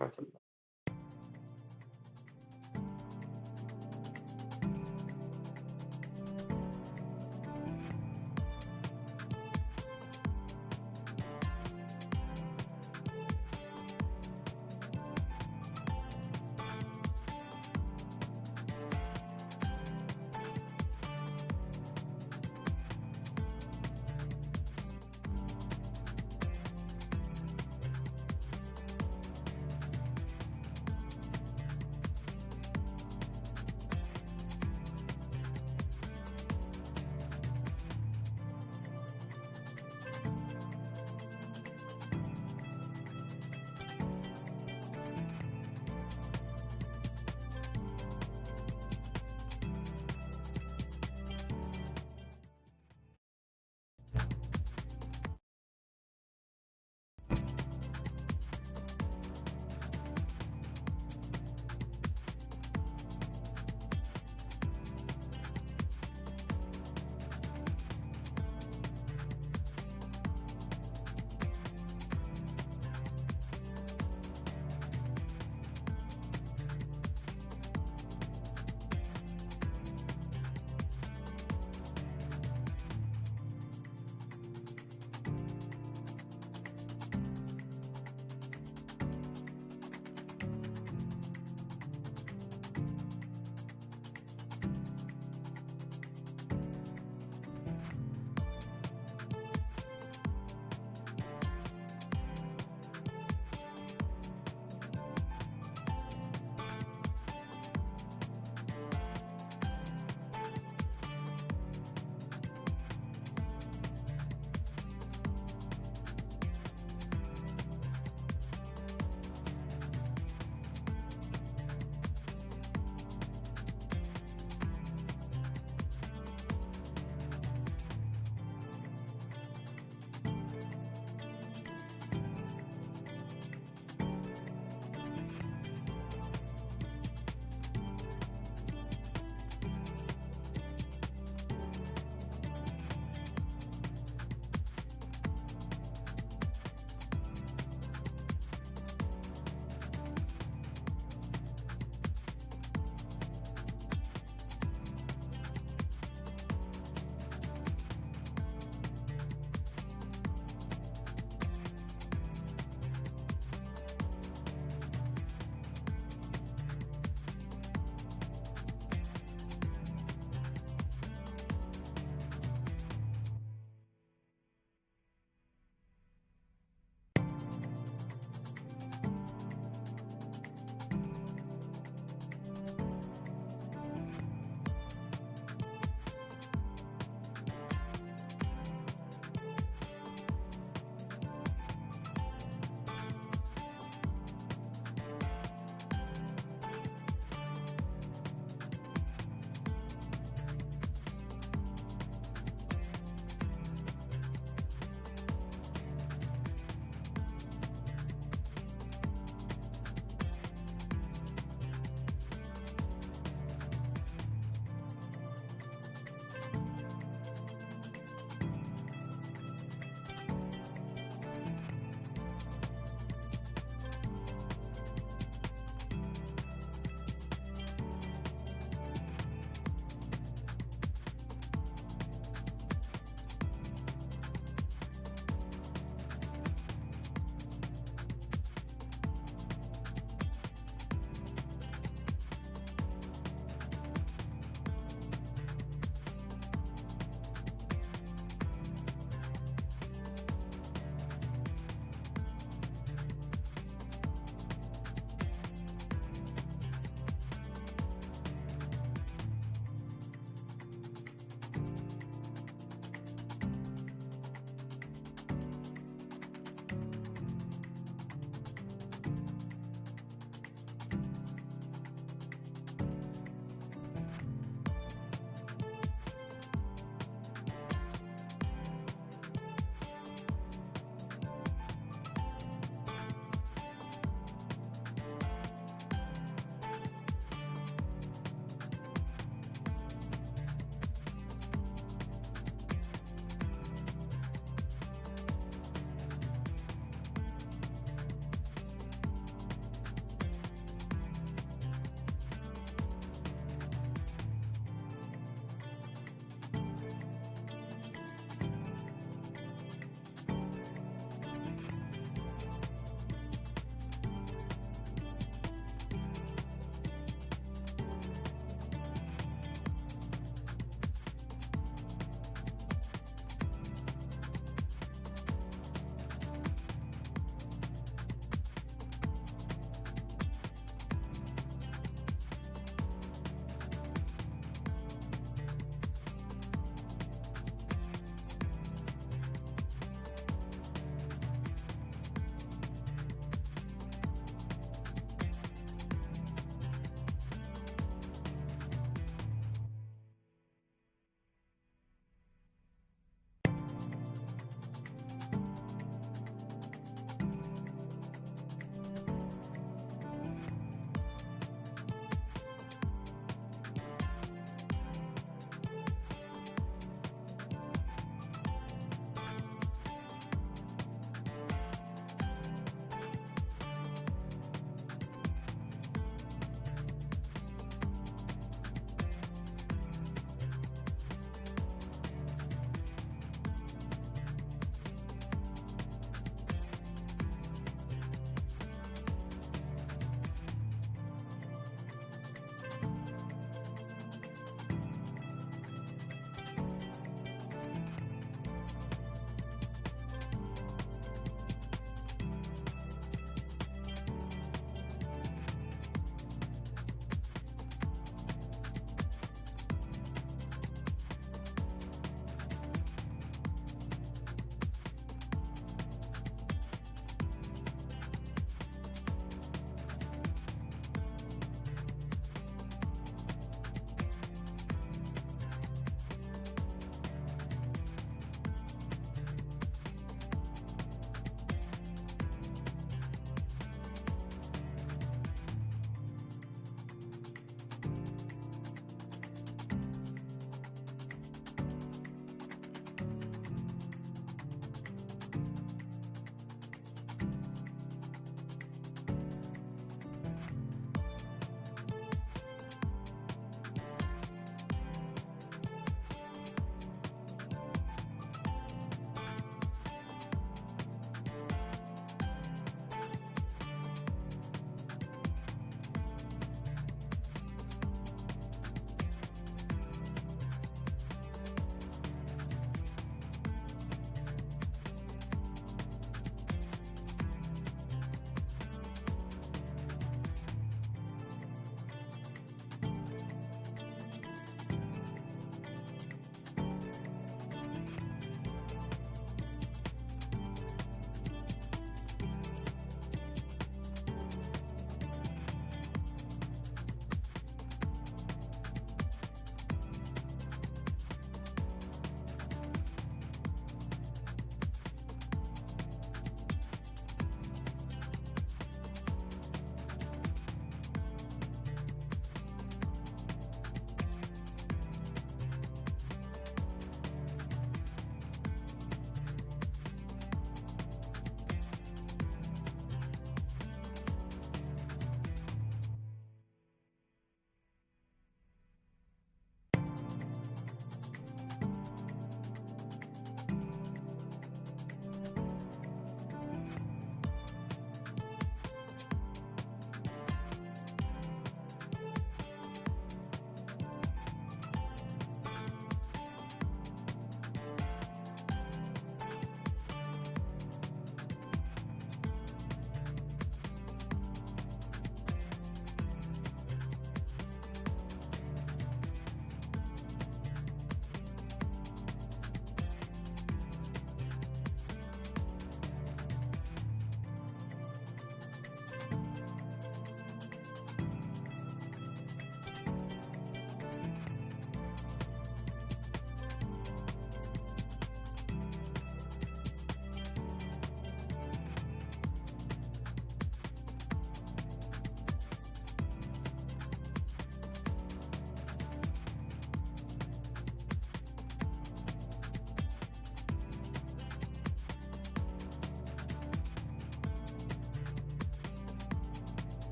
ورحمة الله.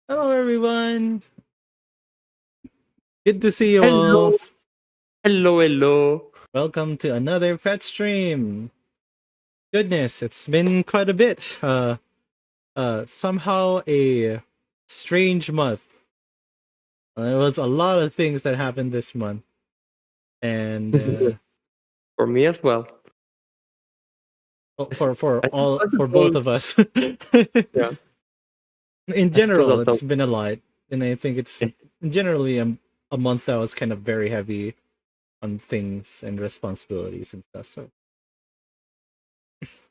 Hello, everyone. Good to see you Hello, all. hello. Welcome to another Pet stream. Goodness, it's been quite a bit. Somehow a strange month. There was a lot of things that happened this month, and For me as well. for I for both suppose, of us. yeah. In I suppose general, I'll it's tell. been a lot, and I think it's generally a month that was kind of very heavy on things and responsibilities and stuff. So,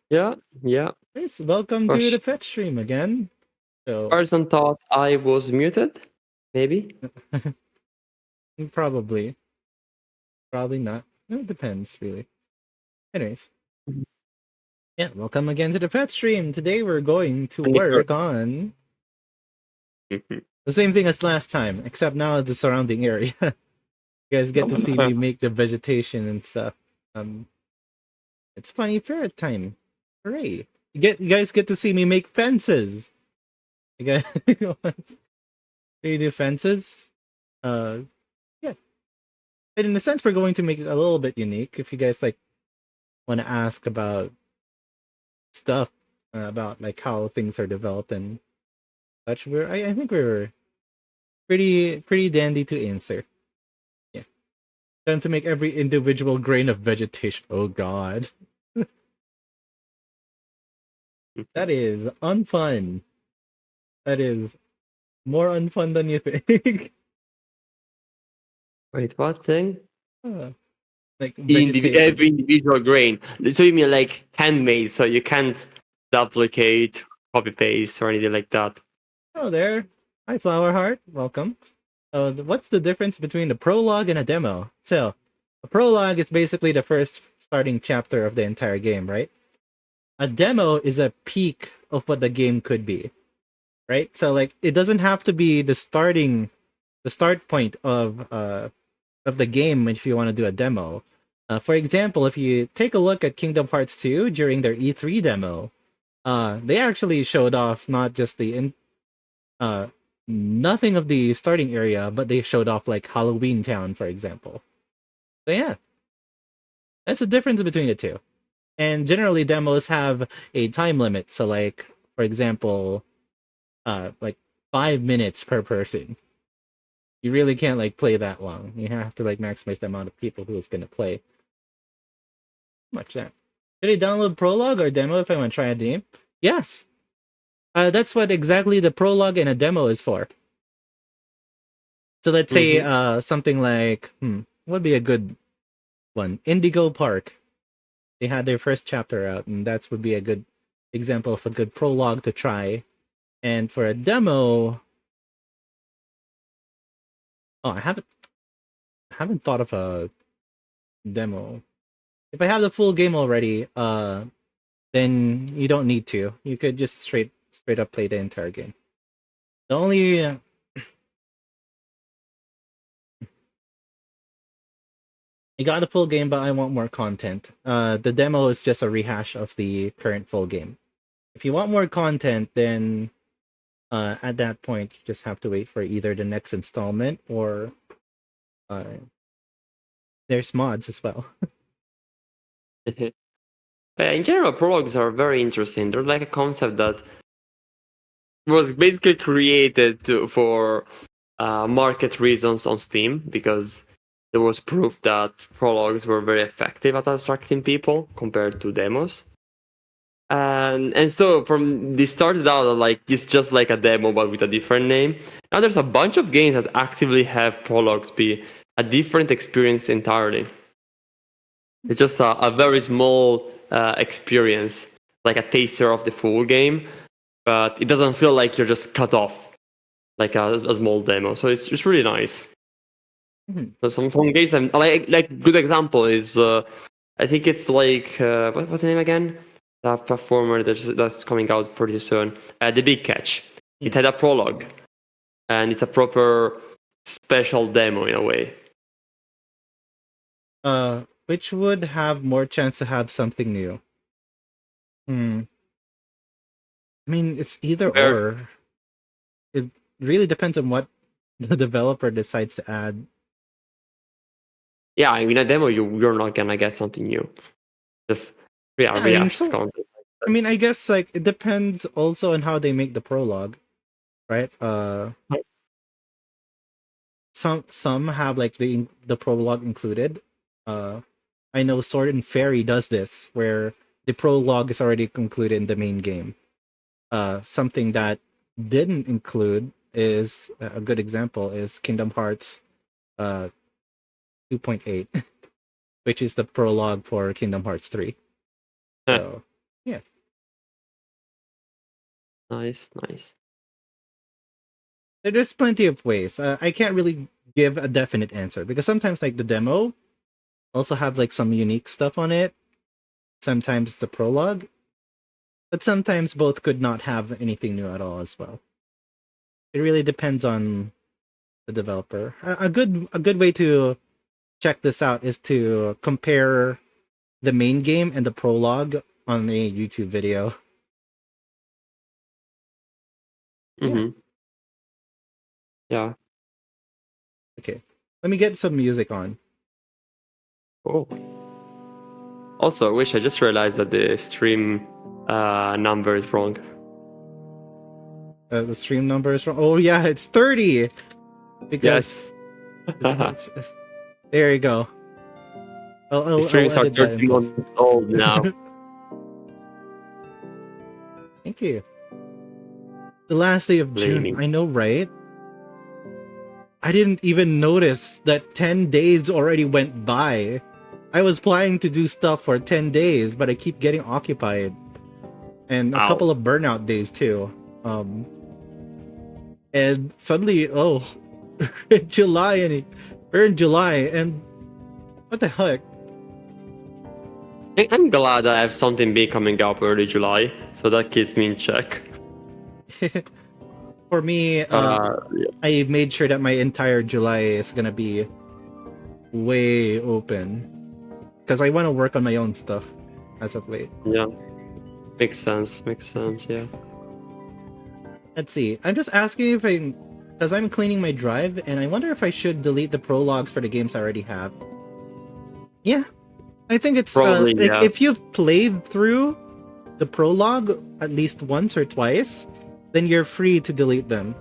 Yeah. yes, welcome to the Gosh, Pet stream again. So, person thought I was muted. Maybe. probably not. It depends, really. Anyways, Mhm. yeah, welcome again to the Pet stream. Today we're going to And if you're- work on Mhm. the same thing as last time, except now the surrounding area. You guys get to see me make the vegetation and stuff. It's funny ferret time. Hooray! You guys get to see me make fences. You guys, you do fences. Yeah. And in a sense, we're going to make it a little bit unique. If you guys like want to ask about stuff about like how things are developed and such, I think we're pretty dandy to answer. Yeah, time to make every individual grain of vegetation. Oh God, that is unfun. That is more unfun than you think. Wait, what thing? Like vegetation. Every individual grain. So you mean like handmade, so you can't duplicate, copy paste, or anything like that. Oh, there. Hi, Flower Heart. Welcome. What's the difference between a prologue and a demo? So, a prologue is basically the first starting chapter of the entire game, right? A demo is a peak of what the game could be, right? So, like, it doesn't have to be the start point of the game if you want to do a demo. For example, if you take a look at Kingdom Hearts 2 during their E3 demo, they actually showed off not just uh nothing of the starting area, but they showed off like Halloween Town, for example. So yeah, that's the difference between the two. And generally, demos have a time limit. So, like for example, like 5 minutes per person. You really can't like play that long. You have to like maximize the amount of people who is gonna play. Much that. Should I download prologue or demo if I want to try a game? Yes. That's what exactly the prologue and a demo is for. So let's say something like what would be a good one? Indigo Park. They had their first chapter out, and that would be a good example of a good prologue to try. And for a demo, oh, I haven't thought of a demo. If I have the full game already, then you don't need to. You could just straight straight up play the entire game. The only I got the full game, but I want more content. The demo is just a rehash of the current full game. If you want more content, then at that point, you just have to wait for either the next installment or there's mods as well. In general, prologues are very interesting. They're like a concept that was basically created for market reasons on Steam, because there was proof that prologues were very effective at attracting people compared to demos. And so from this started out like it's just like a demo but with a different name. Now there's a bunch of games that actively have prologues be a different experience entirely. It's just a very small experience, like a taster of the full game, but it doesn't feel like you're just cut off like a small demo. So it's really nice. So some games like good example is I think it's like what's the name again? That platformer that's coming out pretty soon. The Big Catch. It had a prologue, and it's a proper special demo in a way. Which would have more chance to have something new? I mean, it's either or. It really depends on what the developer decides to add. Yeah, in a demo, you're not gonna get something new. Just rehash content. I mean, I guess like it depends also on how they make the prologue, right? Some have like the prologue included. I know Sword and Fairy does this, where the prologue is already concluded in the main game. Something that didn't include is a good example is Kingdom Hearts 2.8, which is the prologue for Kingdom Hearts 3. So, yeah. Nice. There's plenty of ways. I can't really give a definite answer because sometimes like the demo also have like some unique stuff on it. Sometimes it's the prologue, but sometimes both could not have anything new at all as well. It really depends on the developer. A good way to check this out is to compare the main game and the prologue on a YouTube video. Yeah. Okay. Let me get some music on. Oh. Also, I wish I just realized that the stream number is wrong. The stream number is wrong. Oh yeah, it's 30. Because yes. There you go. The streams are 30 months old now. Thank you. The last day of June. I know, right? I didn't even notice that 10 days already went by. I was planning to do stuff for 10 days, but I keep getting occupied. And a couple of burnout days too. And suddenly, we're in July, and what the heck? I'm glad I have something big coming up early July, so that keeps me in check. For me, I made sure that my entire July is gonna be way open because I want to work on my own stuff as of late. Yeah, makes sense. Yeah. Let's see. I'm just asking because I'm cleaning my drive, and I wonder if I should delete the prologues for the games I already have. Yeah, I think it's probably if you've played through the prologue at least once or twice, then you're free to delete them.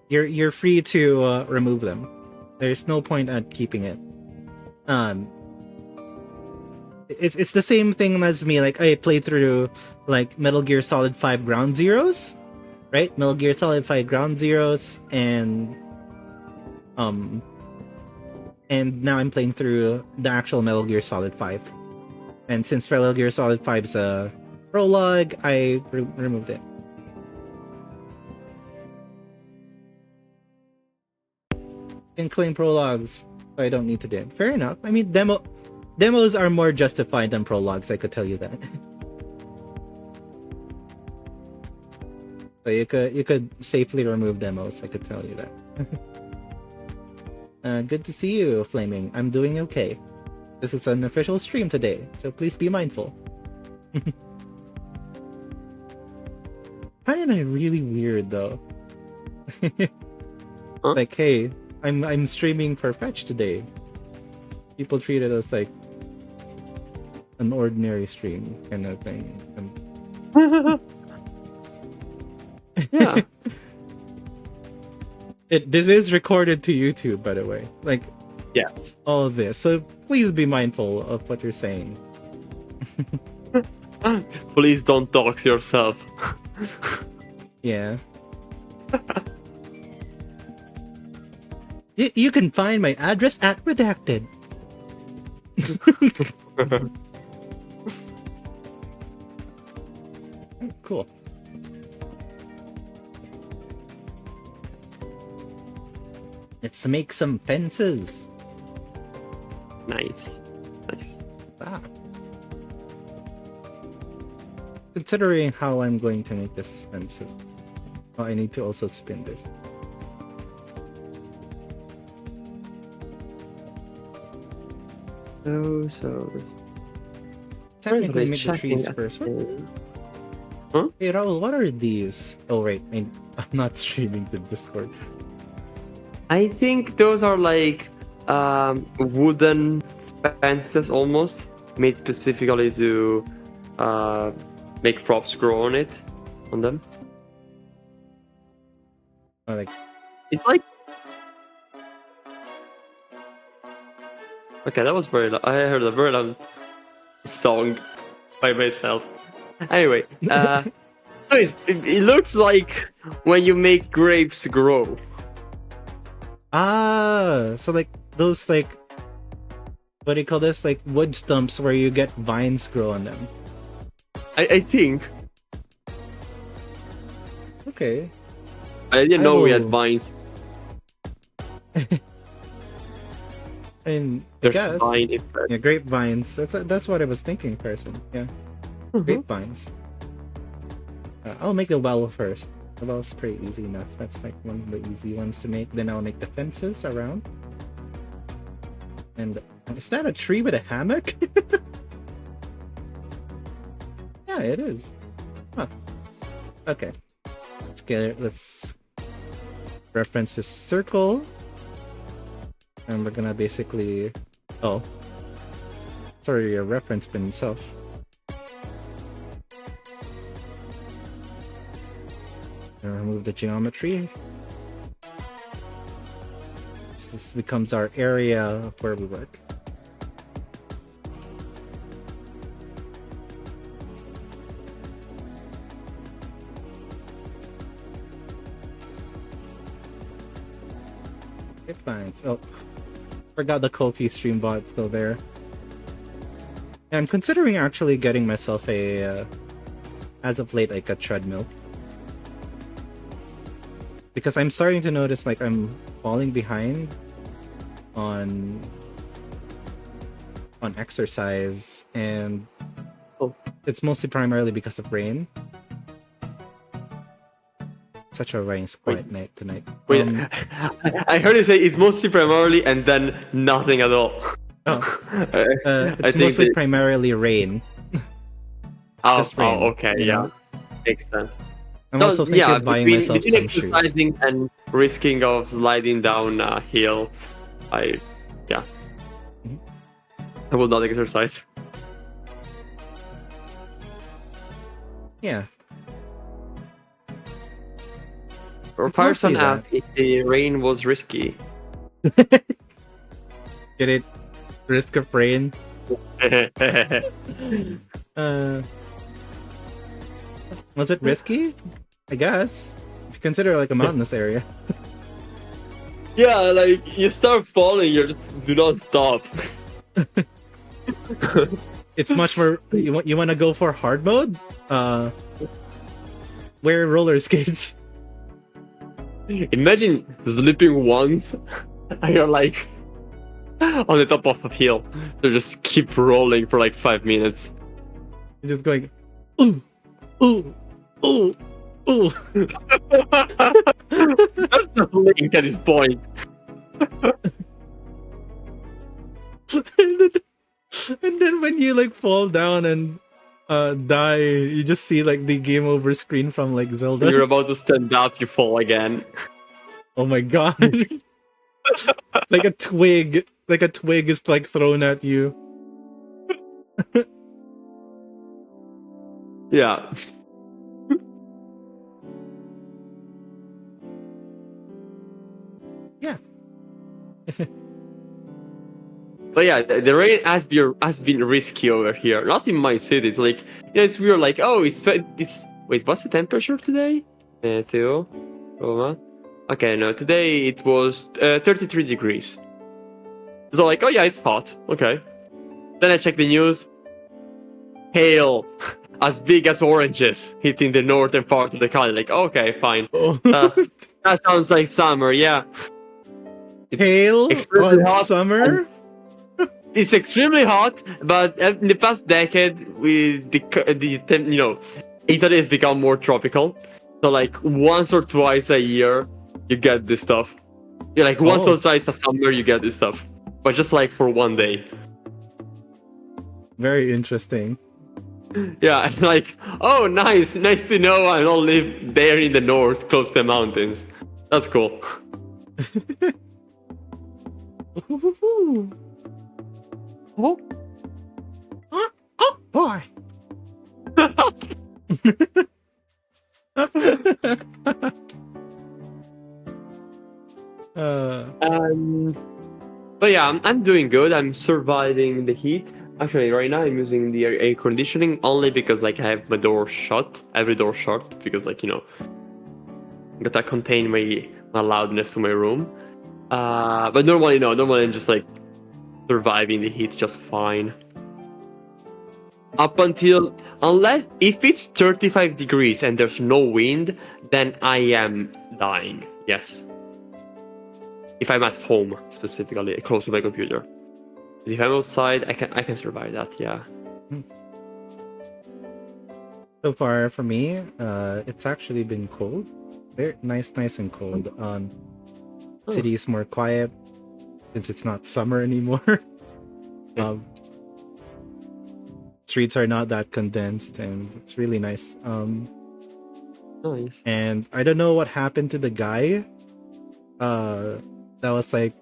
You're free to remove them. There's no point at keeping it. It's the same thing as me. Like I played through like Metal Gear Solid 5 Ground Zeroes, right? Metal Gear Solid 5 Ground Zeroes, and now I'm playing through the actual Metal Gear Solid 5. And since Metal Gear Solid 5 is a prologue, I removed it. And claim prologues, I don't need to do it. Fair enough. I mean, demos are more justified than prologues, I could tell you that. So you could safely remove demos. I could tell you that. Good to see you, Flaming. I'm doing okay. This is an official stream today, so please be mindful. Kind of really weird though. Huh? Like, hey, I'm streaming for Fetch today. People treat it as like an ordinary stream kind of thing. Yeah. This is recorded to YouTube, by the way. Like Yes. all of this, so please be mindful of what you're saying. Please don't dox yourself. Yeah. You can find my address at redacted. Cool. Let's make some fences. Nice. Ah. Considering how I'm going to make this fences, oh, I need to also spin this. So Technically, make the trees first. What? Hey Raul, what are these? Oh right, I'm not streaming to Discord. I think those are like wooden fences almost, made specifically to make crops grow on them. Oh, like, It's like... Okay, that was very loud. I heard a very loud song by myself. Anyway, so it looks like when you make grapes grow. so like those like, what do you call this? Like wood stumps where you get vines grow on them. I think. Okay. I didn't know we had vines. And I There's guess, vine effect. yeah, grapevines. That's what I was thinking, person. Yeah, grapevines. I'll make the well first. The well's pretty easy enough. That's like one of the easy ones to make. Then I'll make the fences around. And is that a tree with a hammock? Yeah, it is. Huh. Okay. Let's get it. Let's reference this circle. And we're gonna basically... Oh. Sorry, your reference bin itself. Gonna remove the geometry. This becomes our area of where we work. It finds. Oh, forgot the Ko-fi stream bot still there. Yeah, I'm considering actually getting myself a, as of late, like a treadmill. Because I'm starting to notice like I'm falling behind on exercise, and it's mostly primarily because of rain. Such a rain quiet night tonight. Wait, I heard you say it's mostly primarily and then nothing at all. Oh. It's mostly primarily rain. Just rain, okay, you yeah. know? Makes sense. I'm also thinking of buying myself between some shoes. exercising and risking of sliding down a hill, I will not exercise. Yeah. Or It's mostly person that. asked if the rain was risky. Get it? Risk of rain. Was it risky? I guess. If you consider like a mountainous area. Yeah, like you start falling, you just do not stop. It's much more. You want to go for hard mode? Wear roller skates. Imagine slipping once and you're like on the top of a hill. So just keep rolling for like 5 minutes. You're just going, ooh, ooh, ooh, Ooh. That's just Link at this point. and, then, and then when you like fall down and die, you just see like the game over screen from like When Zelda. you're about to stand up, you fall again. Oh my god. like a twig is like thrown at you. Yeah. Yeah. But yeah, the rain has been risky over here. Not in my city. It's like, yeah, it's weird. Like, oh, wait, what's the temperature today? Theo, Roma. Okay, no, today it was 33 degrees. So like, oh yeah, it's hot. Okay. Then I check the news. Hail, as big as oranges, hitting the northern part of the country. Like, okay, fine. Oh. That sounds like summer. Yeah. It's Hail extremely on hot summer? It's extremely hot, but in the past decade, Italy has become more tropical. So like once or twice a year, you get this stuff. Yeah, like once or twice a summer, you get this stuff, but just like for one day. Very interesting. Yeah, like, oh, nice to know I don't live there in the north, close to the mountains. That's cool. Oh. Oh boy. But yeah, I'm doing good. I'm surviving the heat. Actually, right now I'm using the air conditioning only because like I have my door shut, every door shut, because like gotta contain my loudness to my room. But normally no, normally I'm just like surviving the heat just fine. Up until unless if it's 35 degrees and there's no wind, then I am dying. Yes. If I'm at home specifically, close to my computer. But if I'm outside, I can survive that. Yeah. So far for me, it's actually been cold. Very nice and cold. City is more quiet since it's not summer anymore. Streets are not that condensed, and it's really nice. Nice. And I don't know what happened to the guy. That was like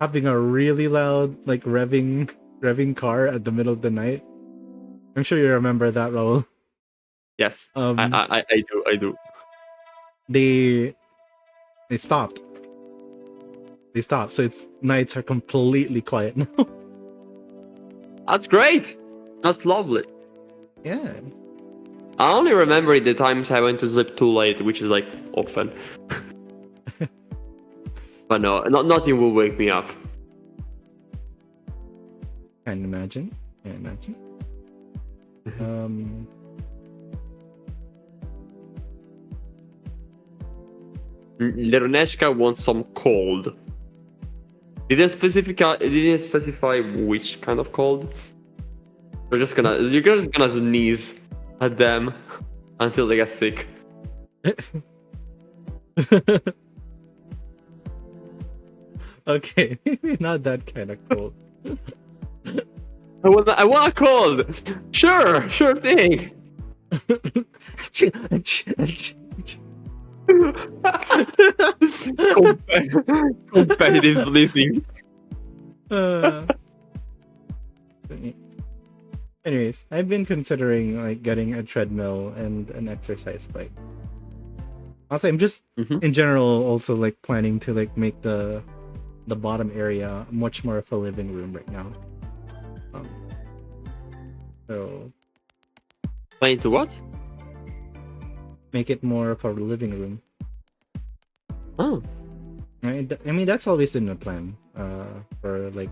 having a really loud, like revving car at the middle of the night. I'm sure you remember that, Raul. Yes. I do. They stopped. They stopped, so it's nights are completely quiet now. That's great. That's lovely. Yeah. I only remember the times I went to sleep too late, which is like often. But no, nothing will wake me up. Can't imagine. Leroneshka wants some cold. Didn't specify which kind of cold. You're just gonna sneeze at them until they get sick. Okay, maybe not that kind of cold. I want a cold. Sure thing. Competitive sneezing. Anyways, I've been considering like getting a treadmill and an exercise bike. Also, I'm just in general also like planning to like make the bottom area much more of a living room right now. So Planning to what? make it more of a living room. Oh. I mean that's always been the plan. For like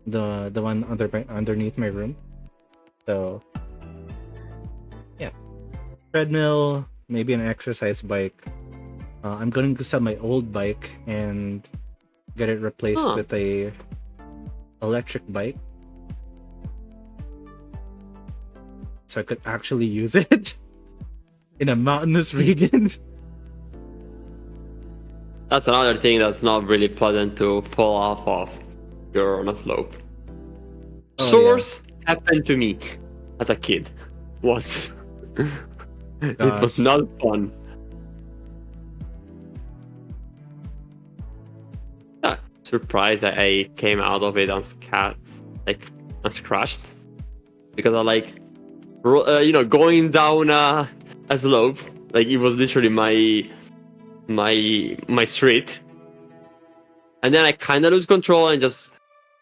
the one underneath my room. So yeah, treadmill, maybe an exercise bike. I'm going to sell my old bike and get it replaced with a electric bike, so I could actually use it in a mountainous region. That's another thing that's not really pleasant to fall off of. You're on a slope. Oh, Source happened to me as a kid. Once. It was Gosh. not fun. Surprised that I came out of it unscratched, because I going down a slope, like it was literally my street, and then I kind of lose control and just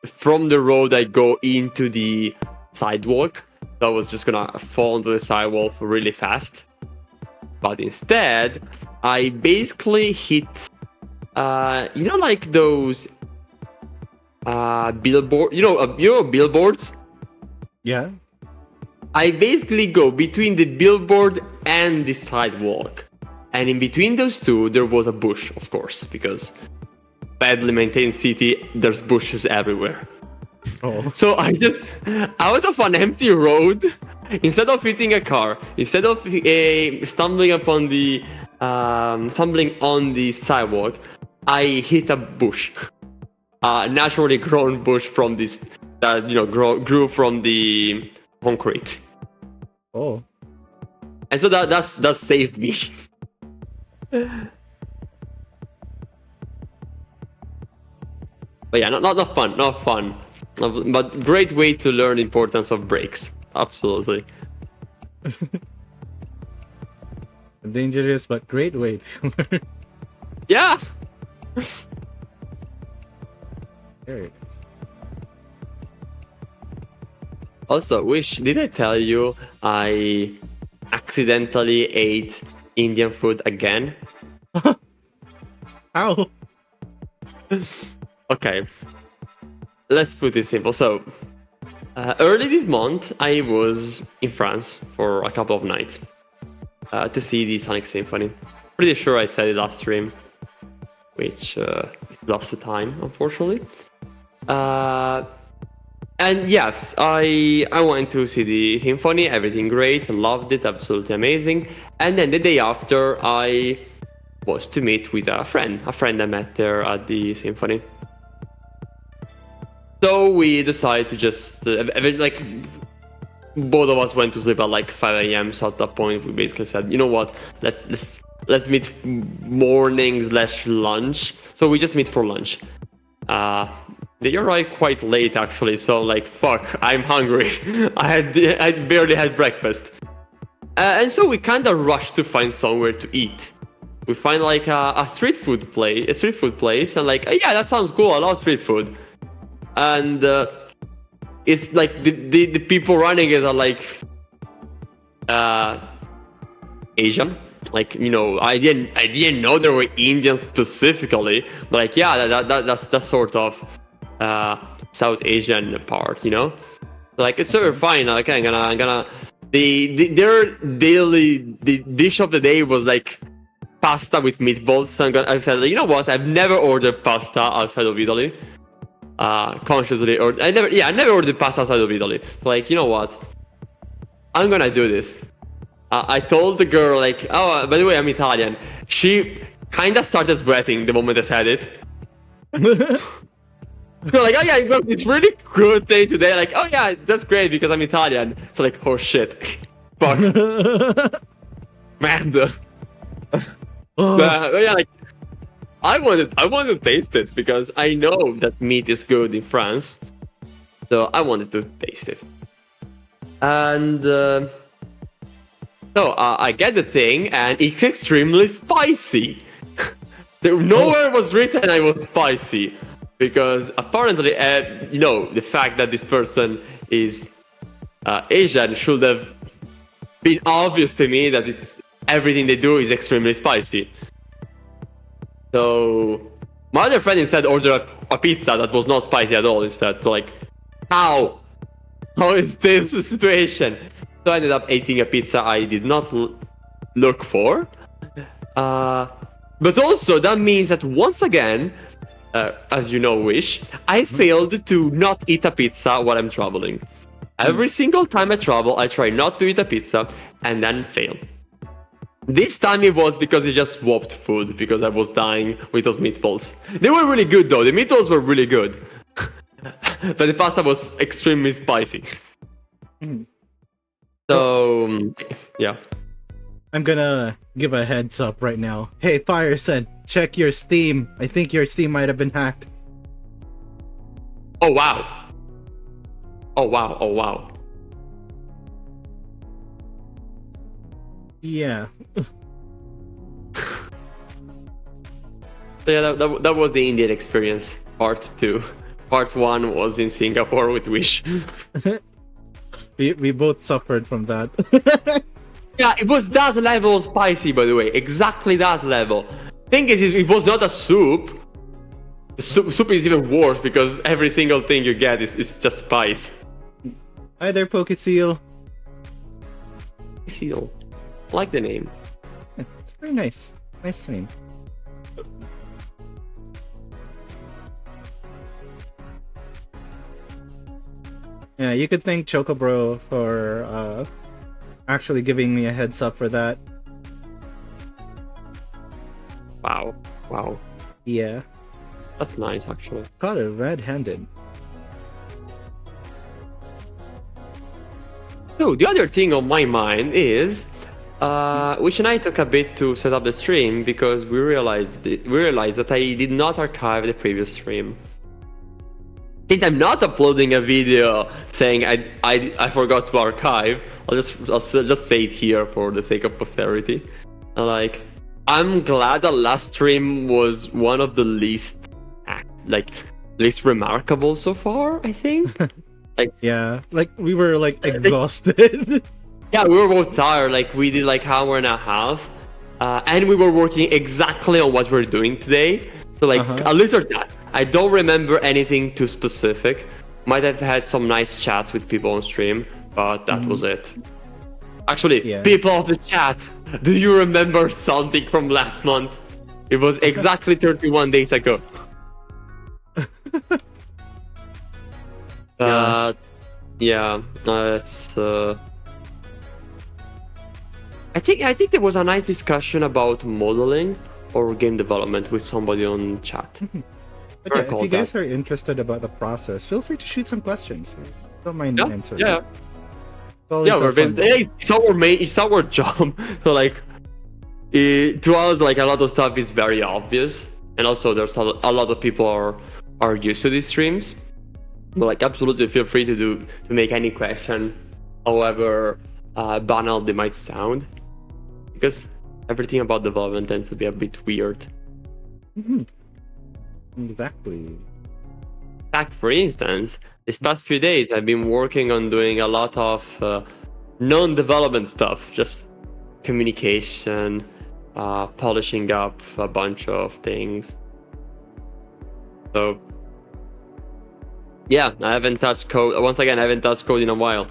from the road I go into the sidewalk. So I was just gonna fall onto the sidewalk really fast, but instead I basically hit like those billboard, billboards. Yeah. I basically go between the billboard and the sidewalk, and in between those two there was a bush, of course, because badly maintained city, there's bushes everywhere. Oh. So I just, out of an empty road, instead of hitting a car, instead of stumbling on the sidewalk, I hit a bush, naturally grown bush from this that grew from the concrete, Oh. and so that saved me. But yeah, not fun, but great way to learn the importance of brakes. Absolutely. Dangerous but great way. Yeah. There it is. Also, did I tell you I accidentally ate Indian food again? Ow. Okay, let's put it simple. So, early this month, I was in France for a couple of nights to see the Sonic Symphony. Pretty sure I said it last stream, which is lost to time, unfortunately. And yes, I went to see the symphony. Everything great, loved it, absolutely amazing. And then the day after, I was to meet with a friend I met there at the symphony. So we decided to just both of us went to sleep at like 5 a.m. So at that point we basically said, you know what, let's meet morning/lunch. So we just meet for lunch. They arrived quite late actually, so like fuck, I'm hungry. I barely had breakfast, and so we kind of rushed to find somewhere to eat. We find like a street food place, and like yeah, that sounds cool. I love street food. And it's like the people running it are like Asian. Like, I didn't know there were Indians specifically, but like yeah, that's sort of South Asian part, So, like it's sort of fine. Like I'm gonna their daily dish of the day was like pasta with meatballs. So I said, you know what? I've never ordered pasta outside of Italy. Consciously, or I never ordered pasta outside of Italy. So like, you know what? I'm gonna do this. I told the girl like, oh, by the way, I'm Italian. She kind of started sweating the moment I said it. So like, oh yeah, it's really good day today. Like, oh yeah, that's great because I'm Italian. So like, oh shit, fuck, man. Yeah, like. I wanted to taste it because I know that meat is good in France, so I wanted to taste it. And so I get the thing, and it's extremely spicy. Nowhere was written I was spicy, because apparently, the fact that this person is Asian should have been obvious to me that everything they do is extremely spicy. So my other friend instead ordered a pizza that was not spicy at all instead. So like, how is this a situation? So I ended up eating a pizza I did not look for. But also that means that once again, as you know, Wish, I failed to not eat a pizza while I'm traveling. Every single time I travel, I try not to eat a pizza and then fail. This time it was because he just swapped food because I was dying with those meatballs. They were really good though. The meatballs were really good. But the pasta was extremely spicy. So, yeah. I'm gonna give a heads up right now. Hey, Fire said, check your Steam. I think your Steam might have been hacked. Oh, wow. Oh, wow. Oh, wow. Yeah. So yeah, that was the Indian experience, part 2. Part 1 was in Singapore with Wish. we both suffered from that. Yeah, it was that level of spicy, by the way. Exactly that level. Thing is, it was not a soup. The soup is even worse because every single thing you get is just spice. Hi there, Pokeseal. Seal. I like the name. It's very nice. Nice name. Yeah, you could thank Chocobro for actually giving me a heads up for that. Wow. Wow. Yeah. That's nice, actually. Caught it red-handed. So, the other thing on my mind is... Wish and I took a bit to set up the stream because we realized that I did not archive the previous stream. Since I'm not uploading a video saying I forgot to archive, I'll just say it here for the sake of posterity. Like, I'm glad the last stream was one of the least remarkable so far, I think. Yeah, like we were like exhausted. Yeah, we were both tired. Like, we did like hour and a half, and we were working exactly on what we're doing today. So like, at least for that, I don't remember anything too specific. Might have had some nice chats with people on stream, but that was it. Actually, people of the chat, do you remember something from last month? It was exactly 31 days ago. Yeah, it's. I think there was a nice discussion about modeling or game development with somebody on chat. But yeah, if you guys are interested about the process, feel free to shoot some questions. Don't mind answering. Yeah. It's our job. So like, to us, like a lot of stuff is very obvious, and also there's a lot of people are used to these streams. But like, absolutely feel free to make any question, however banal they might sound, because everything about development tends to be a bit weird. Exactly. In fact, for instance, this past few days I've been working on doing a lot of non-development stuff, just communication, polishing up a bunch of things. So yeah, I haven't touched code. Once again, I haven't touched code in a while.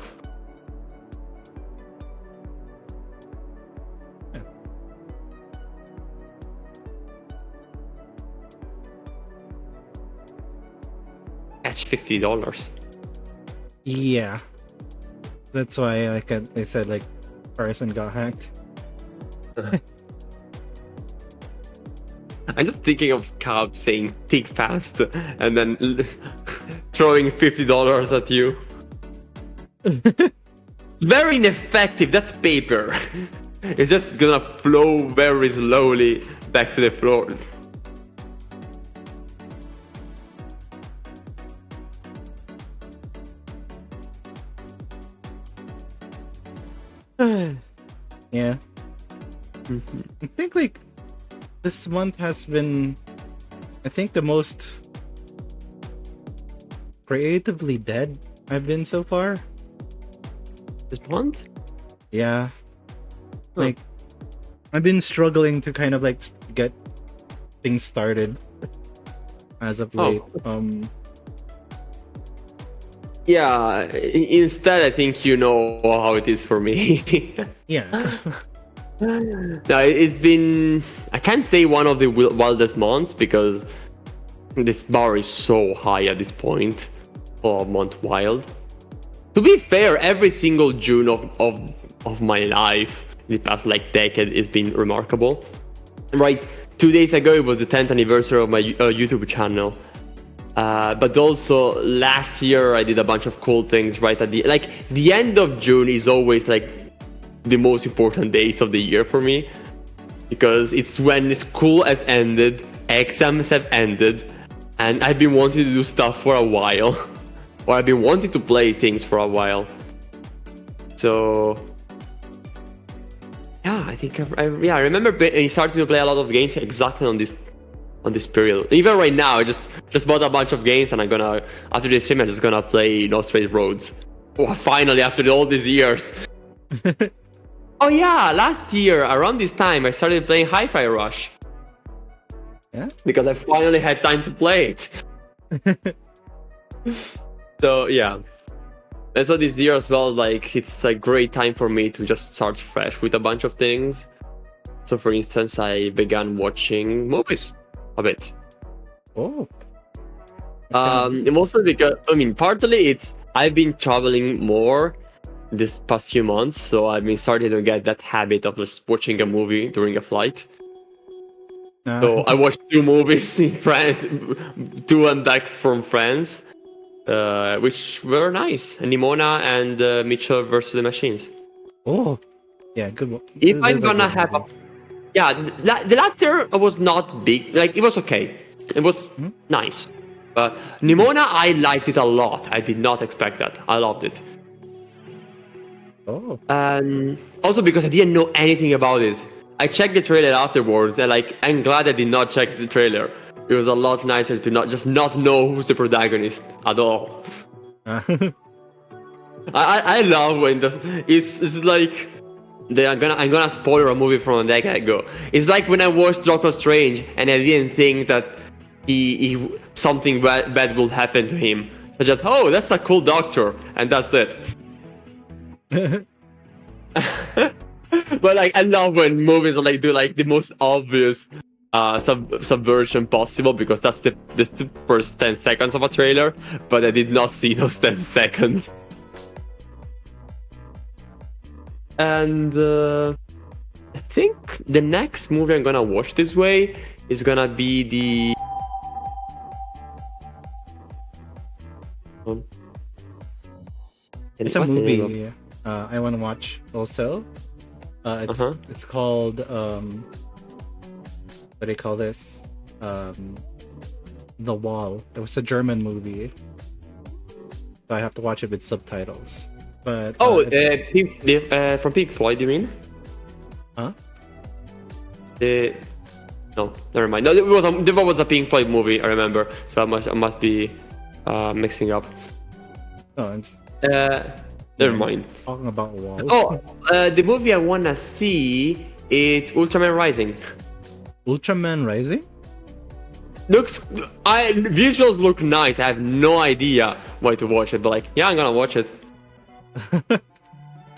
That's $50. Yeah, that's why, like I said, like Carson got hacked. I'm just thinking of Scout saying "think fast" and then throwing $50 at you. Very ineffective. That's paper. It's just gonna flow very slowly back to the floor. Yeah. I think like this month has been, I think, the most creatively dead I've been so far. This month? Yeah. Like, I've been struggling to kind of like get things started as of late. Yeah, instead I think you know how it is for me. Yeah. No, it's been, I can't say one of the wildest months because this bar is so high at this point for month wild. To be fair, every single June of my life the past like decade has been remarkable. Right, 2 days ago it was the 10th anniversary of my YouTube channel. But also last year I did a bunch of cool things right at the end of June is always like the most important days of the year for me, because it's when school has ended, exams have ended, and I've been wanting to do stuff for a while, or I've been wanting to play things for a while. So yeah, I think I remember starting to play a lot of games exactly on this period. Even right now, I just bought a bunch of games, and I'm gonna, after this stream, I'm just gonna play No Straight Roads. Oh, finally, after all these years. Oh yeah, last year around this time, I started playing Hi-Fi Rush. Yeah. Because I finally had time to play it. So yeah. And so this year as well, like, it's a great time for me to just start fresh with a bunch of things. So for instance, I began watching movies a bit. Oh. Mostly because, partly it's I've been traveling more this past few months, so I've been starting to get that habit of just watching a movie during a flight. So I watched 2 movies in France, 2 and back from France, which were nice. Nimona and Mitchell versus the Machines. Oh. Yeah, good one. If I'm gonna have the latter was not big. Like, it was okay. It was nice. But Nimona, I liked it a lot. I did not expect that. I loved it. Oh. And also because I didn't know anything about it. I checked the trailer afterwards, and like, I'm glad I did not check the trailer. It was a lot nicer to not know who's the protagonist at all. I love when it's like I'm gonna spoil a movie from a decade ago. It's like when I watched Doctor Strange and I didn't think that he something bad will happen to him. So just, oh, that's a cool doctor, and that's it. But like, I love when movies like do like the most obvious subversion possible, because that's the first 10 seconds of a trailer, but I did not see those 10 seconds. And I think the next movie I'm gonna watch this way is gonna be the it's a movie I want to watch also. It's called what do they call this? The Wall. It was a German movie, so I have to watch it with subtitles. But from Pink Floyd, you mean? Huh? No, never mind. No, there was a Pink Floyd movie, I remember. So I must be mixing up. Oh, never mind. Talking about Wall. Oh, the movie I wanna see is Ultraman Rising. Ultraman Rising? Visuals look nice. I have no idea why to watch it, but like, yeah, I'm gonna watch it.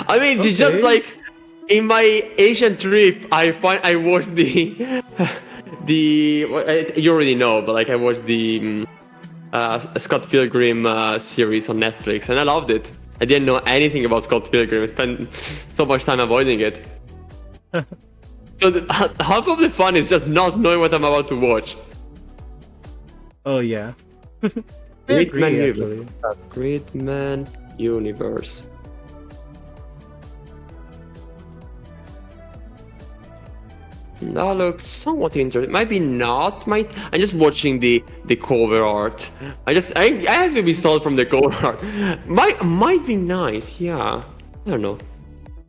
I mean, it's just like in my Asian trip, I watched the you already know, but like, I watched the Scott Pilgrim series on Netflix, and I loved it. I didn't know anything about Scott Pilgrim. I spent so much time avoiding it. So half of the fun is just not knowing what I'm about to watch. Oh yeah. Great Man Universe. That looks somewhat interesting. Maybe not. I'm just watching the cover art. I have to be sold from the cover art. Might be nice. Yeah. I don't know.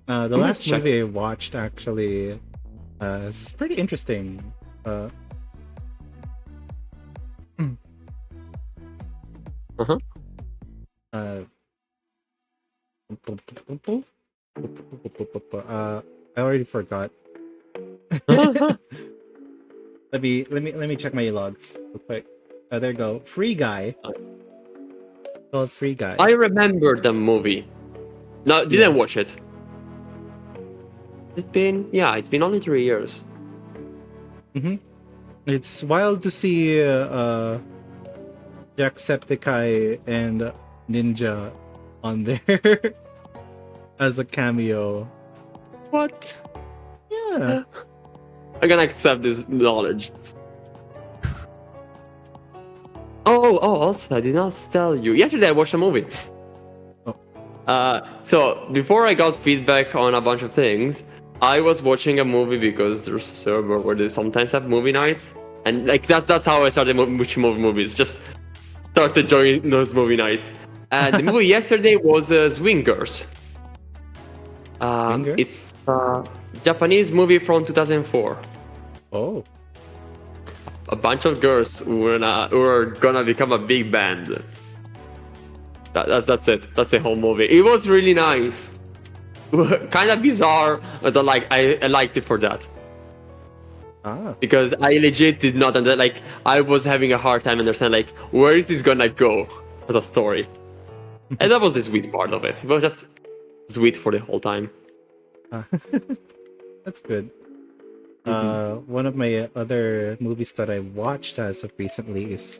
The last movie I watched actually is pretty interesting. I already forgot. Let me check my logs real quick. There you go. Free Guy. Called Free Guy. I remember the movie. No, didn't watch it. It's been only 3 years. It's wild to see Jacksepticeye and Ninja on there as a cameo. What? Ah, I'm gonna accept this knowledge. Also, I did not tell you. Yesterday I watched a movie. Oh. So before I got feedback on a bunch of things, I was watching a movie because there's a server where they sometimes have movie nights, and like that's how I started watching movies. Just started joining those movie nights. And the movie yesterday was Swingers. Swingers? It's a Japanese movie from 2004. Oh. A bunch of girls who are gonna become a big band. That's it. That's the whole movie. It was really nice. Kind of bizarre, but I liked it for that. Ah. Because I legit did not understand. Like, I was having a hard time understanding, like, where is this gonna go as a story? And that was the sweet part of it. It was just sweet for the whole time. That's good. One of my other movies that I watched as of recently is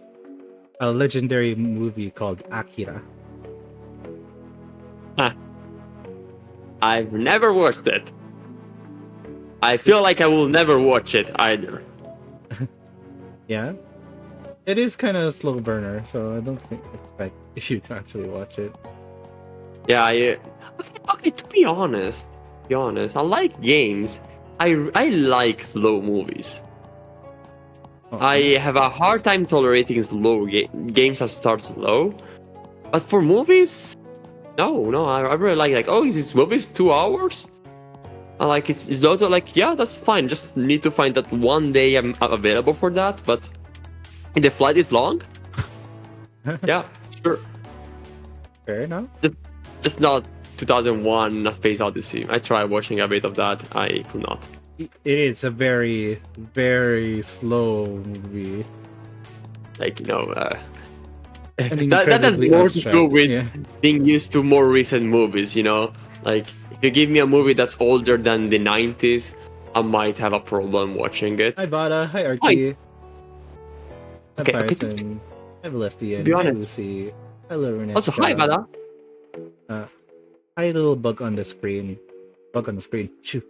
a legendary movie called Akira. I've never watched it. I feel like I will never watch it either. Yeah, it is kind of a slow burner, so I don't expect you to actually watch it. Yeah, okay. To be honest, I like games. I like slow movies. I have a hard time tolerating slow games that start slow, but for movies, no, I really like oh, is this movie's 2 hours? I like it's also like, yeah, that's fine. Just need to find that one day I'm available for that. But if the flight is long, yeah, sure. Fair enough. Just not 2001: A Space Odyssey. I tried watching a bit of that. I could not. It is a very, very slow movie. Like, that has incredibly more to abstract, do with yeah. being used to more recent movies. Like, if you give me a movie that's older than the 90s, I might have a problem watching it. Hi Vada, hi Archie. Hi Okay, Parson. Hi Celestian. Be Hi honest. Lucy. Hello Renetta. Also, hi, Vada. Hi little bug on the screen. Bug on the screen. Shoo.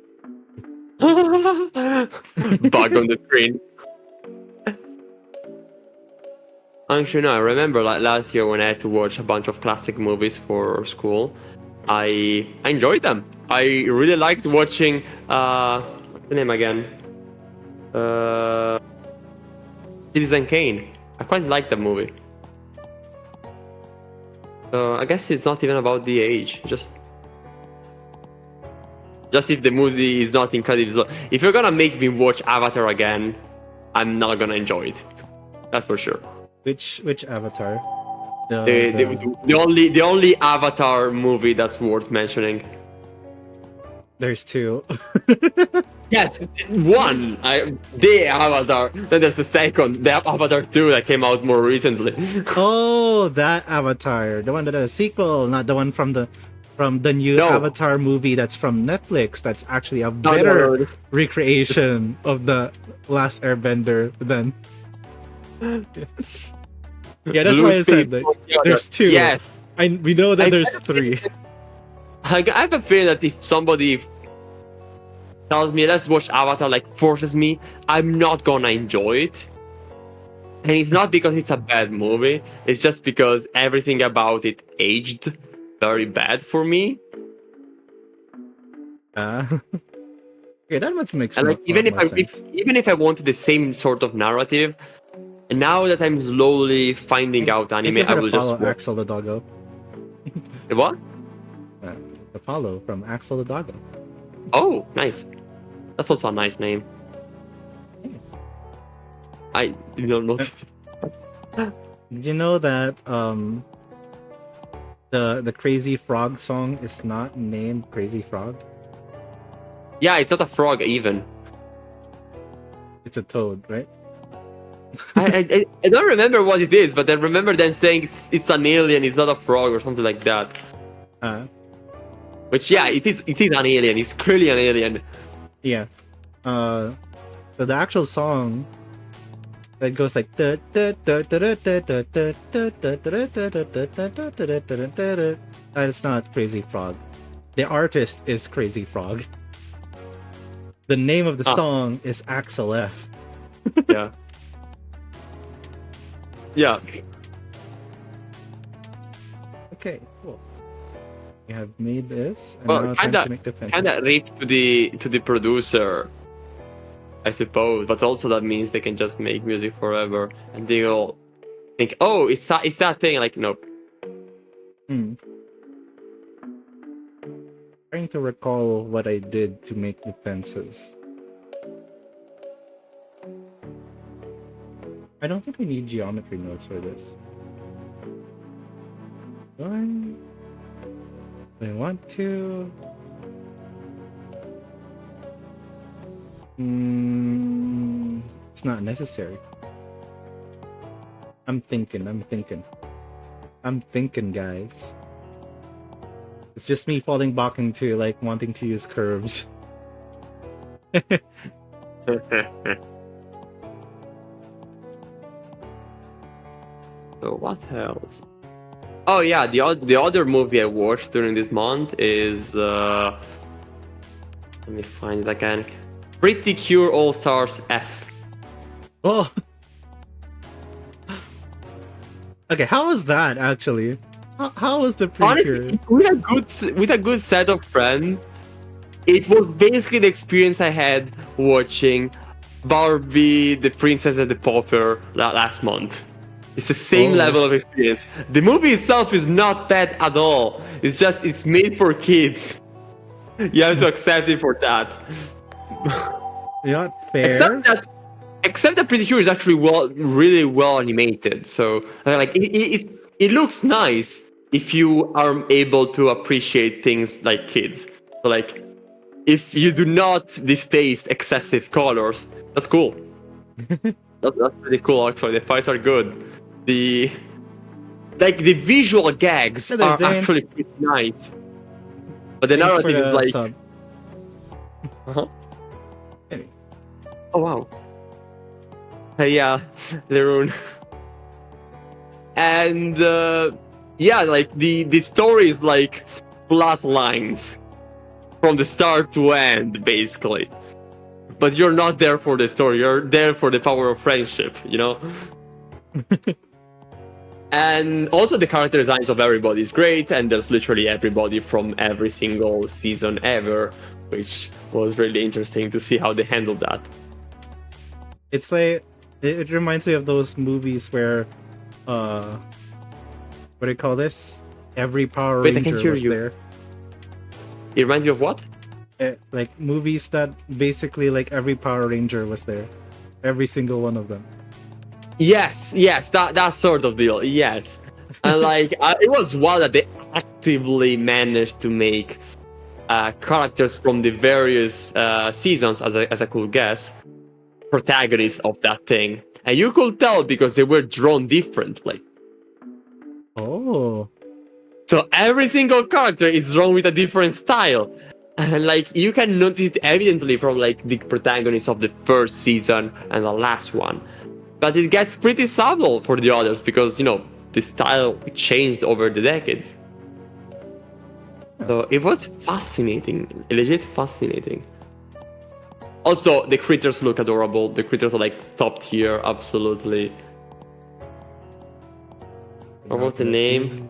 Bug on the screen. Actually, no, I remember like last year when I had to watch a bunch of classic movies for school. I enjoyed them. I really liked watching what's the name again? Citizen Kane. I quite liked that movie. So I guess it's not even about the age. Just if the movie is not incredibly slow. If you're gonna make me watch Avatar again, I'm not gonna enjoy it. That's for sure. Which Avatar? The only Avatar movie that's worth mentioning. There's two. Yes, one. The Avatar. Then there's the second, the Avatar 2 that came out more recently. Oh, that Avatar, the one that had a sequel, not the one from the new Avatar movie that's from Netflix. That's actually a better recreation of the Last Airbender. Then, yeah, that's why I said that there's two. Yes. We know that there's three. I have a feeling that if somebody tells me let's watch Avatar, like forces me, I'm not gonna enjoy it. And it's not because it's a bad movie, it's just because everything about it aged very bad for me. Yeah, that much makes and like even if I wanted the same sort of narrative, and now that I'm slowly finding out anime, I will just follow Axel the Doggo. The what? The follow from Axel the Doggo. Oh, nice. That's also a nice name. I don't know. Did you know that the Crazy Frog song is not named Crazy Frog? Yeah, it's not a frog even. It's a toad, right? I don't remember what it is, but I remember them saying it's an alien, it's not a frog or something like that. Which, yeah, it is an alien. It's clearly an alien. Yeah. So the actual song that goes like that is not Crazy Frog. The artist is Crazy Frog. The name of the Ah. song is Axel F. Yeah. Yeah. Okay, cool. We have made this, and Well, now time to make kind of defenses. ripped to the producer, I suppose. But also that means they can just make music forever, and they'll think, oh, it's that thing. Like, no. Trying to recall what I did to make defenses. I don't think we need geometry nodes for this. Do I want to? It's not necessary. I'm thinking, guys. It's just me falling back into like wanting to use curves. So what else? Oh yeah, the other movie I watched during this month is let me find it again. Pretty Cure All Stars F. Oh. Okay, how was that actually? How was the Honestly, precure? with a good set of friends, it was basically the experience I had watching Barbie, the Princess and the Pauper last month. It's the same Oh. level of experience. The movie itself is not bad at all. It's made for kids. You have to accept it for that. Not fair. Except that Pretty Cure is actually really well animated. So like it looks nice if you are able to appreciate things like kids. So like if you do not distaste excessive colors, that's cool. That's pretty cool actually. The fights are good. The visual gags Hello, are Zane. actually pretty nice. But the Thanks for narrative is the like sub. Anyway. oh wow. Yeah, Leroon. And yeah, like the story is like plot lines from the start to end, basically. But you're not there for the story. You're there for the power of friendship, you know. And also the character designs of everybody is great, and there's literally everybody from every single season ever, which was really interesting to see how they handled that. It's like it reminds me of those movies where what do you call this? Every Power Wait, I can't Ranger hear was you. there. It reminds you of what? Like movies that basically like every Power Ranger was there. Every single one of them. Yes, that sort of deal. Yes, and like it was wild that they actively managed to make characters from the various seasons, as I could guess, protagonists of that thing, and you could tell because they were drawn differently. Oh. So every single character is drawn with a different style. And like you can notice it evidently from like the protagonists of the first season and the last one. But it gets pretty subtle for the others because, you know, the style changed over the decades. So it was fascinating, legit fascinating. Also, the critters look adorable. The critters are like top tier, absolutely. What was the name?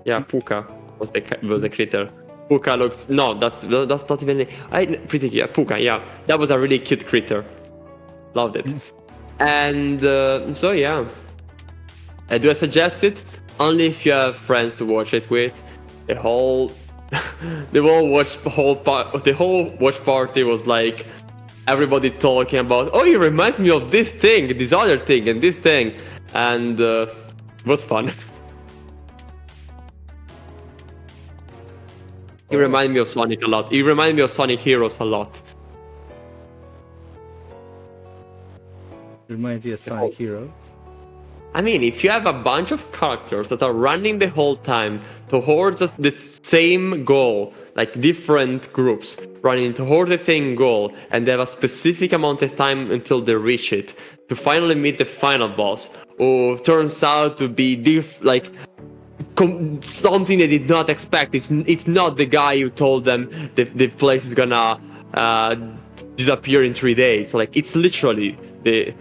Yeah, Puka was the critter. Puka looks that's not even pretty yeah, Puka, yeah. That was a really cute critter. Loved it. And so yeah. Do I suggest it? Only if you have friends to watch it with. The whole watch party was like everybody talking about, oh, it reminds me of this thing, this other thing, and this thing, and it was fun. It reminded me of Sonic a lot. It reminded me of Sonic Heroes a lot. Reminds you of Sonic Heroes. I mean, if you have a bunch of characters that are running the whole time towards the same goal, like different groups running towards the same goal, and they have a specific amount of time until they reach it to finally meet the final boss, who turns out to be something they did not expect. It's not the guy who told them the place is gonna disappear in 3 days. Like, it's literally the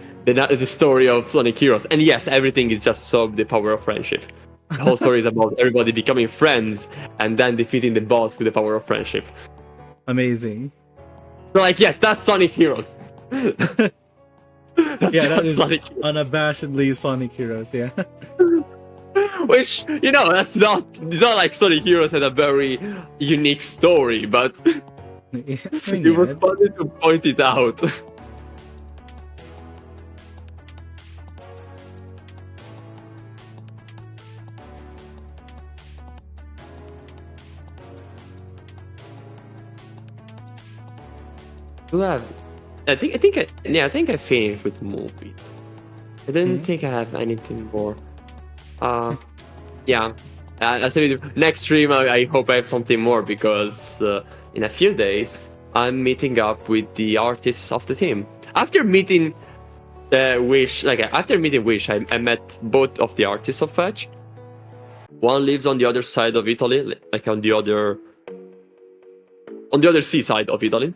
story of Sonic Heroes. And yes, everything is just so the power of friendship. The whole story is about everybody becoming friends and then defeating the boss with the power of friendship. Amazing. So, like, yes, that's Sonic Heroes. That's Yeah, that just is Sonic Heroes. unabashedly Sonic Heroes. Yeah. Which, it's not like Sonic Heroes had a very unique story, but I mean, it was yeah. funny to point it out. I think I finished with the movie. I didn't think I have anything more. Yeah. I said next stream I hope I have something more, because in a few days I'm meeting up with the artists of the team. After meeting Wish, I met both of the artists of Fetch. One lives on the other side of Italy, like on the other seaside of Italy,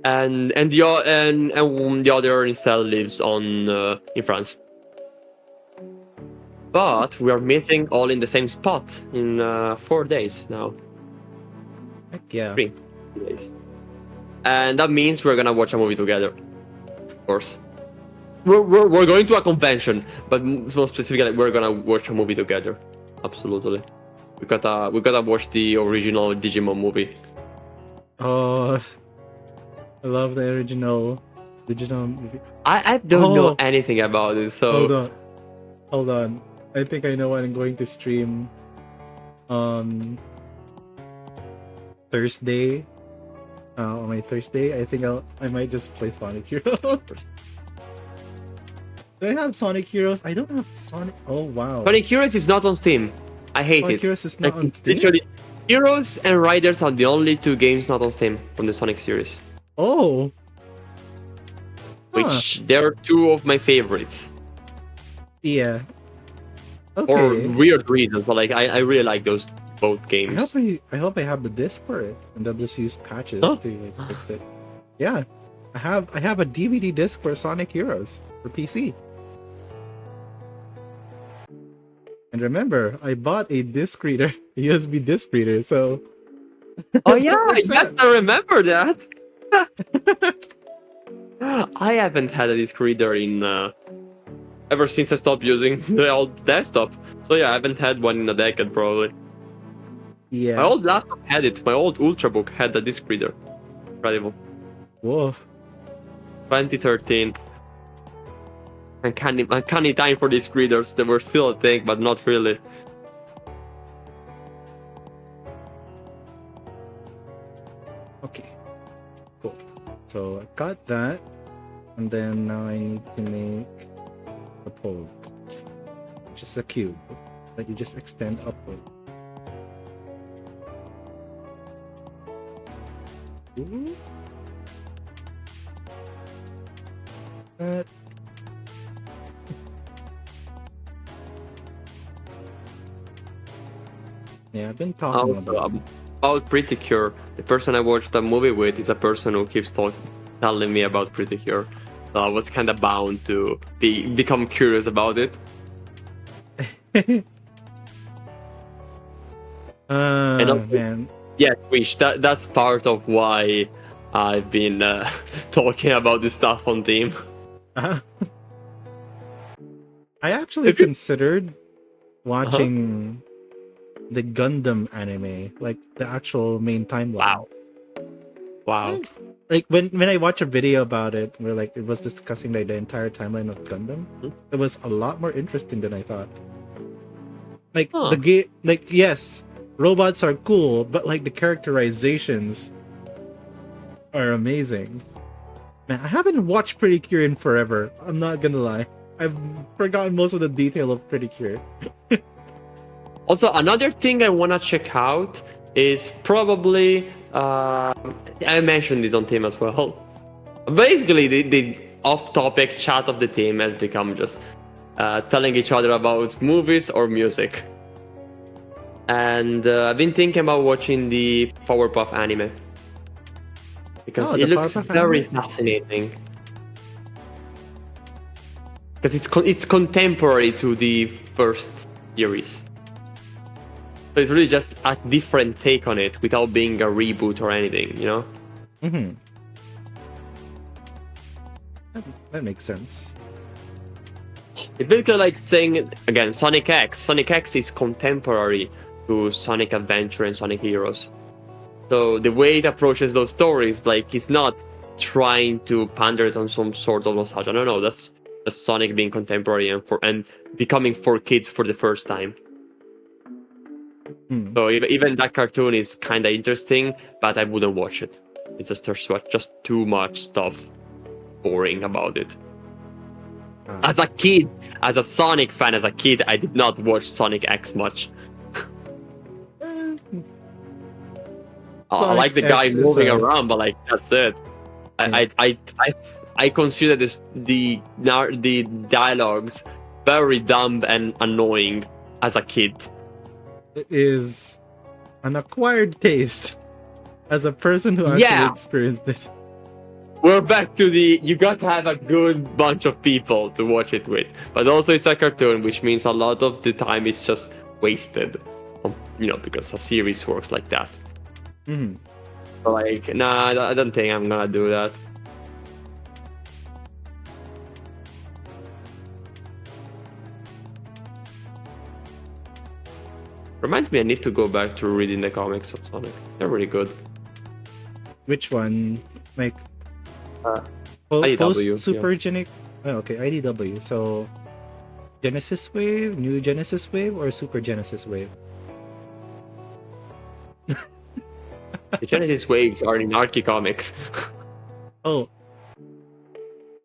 and the other instead lives in France. But we are meeting all in the same spot in 4 days now. Heck yeah. 3 days. And that means we're gonna watch a movie together. Of course. We're going to a convention, but more specifically, we're gonna watch a movie together. Absolutely. We gotta watch the original Digimon movie. Oh, I love the original movie. I don't know anything about it, so Hold on. I think I know what I'm going to stream on Thursday. On my Thursday, I think I might just play Sonic Heroes. Do I have Sonic Heroes? I don't have Sonic. Oh wow. Sonic Heroes is not on Steam. I hate Sonic it. Heroes is not on Steam? Literally, Heroes and Riders are the only 2 games not on Steam from the Sonic series. Oh. Which they're 2 of my favorites. Yeah. Okay. For weird reasons, but like I really like those both games. I hope I have the disc for it, and I'll just use patches to like, fix it. Yeah, I have a DVD disc for Sonic Heroes for PC. And remember, I bought a disc reader, a USB disc reader. So. Oh yeah, yes, I remember that. I haven't had a disc reader in ever since I stopped using the old desktop. So yeah, I haven't had one in a decade probably. Yeah. My old laptop had it. My old Ultrabook had a disc reader. Incredible. Whoa. 2013. Uncanny time for disc readers. They were still a thing, but not really. Okay. Cool. So I got that, and then now I need to make the pole, which is a cube that you just extend upward. Ooh. That. Yeah, I've been talking about Pretty Cure. The person I watched the movie with is a person who keeps telling me about Pretty Cure. So I was kind of bound to become curious about it. Man. Yes, Wish. That's part of why I've been talking about this stuff on Team. I actually considered watching the Gundam anime, like the actual main timeline. Wow. Like when I watch a video about it, where like it was discussing like the entire timeline of Gundam, it was a lot more interesting than I thought. Like the game, like yes, robots are cool, but like the characterizations are amazing. Man, I haven't watched Pretty Cure in forever. I'm not gonna lie. I've forgotten most of the detail of Pretty Cure. Also, another thing I wanna check out is probably I mentioned it on Team as well. Basically, the off-topic chat of the team has become just telling each other about movies or music. And I've been thinking about watching the Powerpuff anime because Oh, it the looks Powerpuff very anime? fascinating. Because it's contemporary to the first series. So it's really just a different take on it without being a reboot or anything, you know? Mm-hmm. That makes sense. It's basically like saying, again, Sonic X. Sonic X is contemporary to Sonic Adventure and Sonic Heroes. So the way it approaches those stories, like, it's not trying to pander it on some sort of nostalgia. No, that's Sonic being contemporary and becoming for kids for the first time. Hmm. So even that cartoon is kind of interesting, but I wouldn't watch it. It's just too much stuff boring about it. As a kid, as a Sonic fan, as a kid, I did not watch Sonic X much. I like the guy X is moving around, but like that's it. I consider the dialogues very dumb and annoying as a kid. It is an acquired taste as a person who actually Yeah. experienced it. We're back to you got to have a good bunch of people to watch it with. But also it's a cartoon, which means a lot of the time it's just wasted. Because a series works like that. Mm-hmm. So like, nah, I don't think I'm gonna do that. Reminds me, I need to go back to reading the comics of Sonic. They're really good. Which one? Like IDW, post Super Genic? Oh, okay, IDW. So Genesis Wave, New Genesis Wave, or Super Genesis Wave? The Genesis waves are in Archie Comics. Oh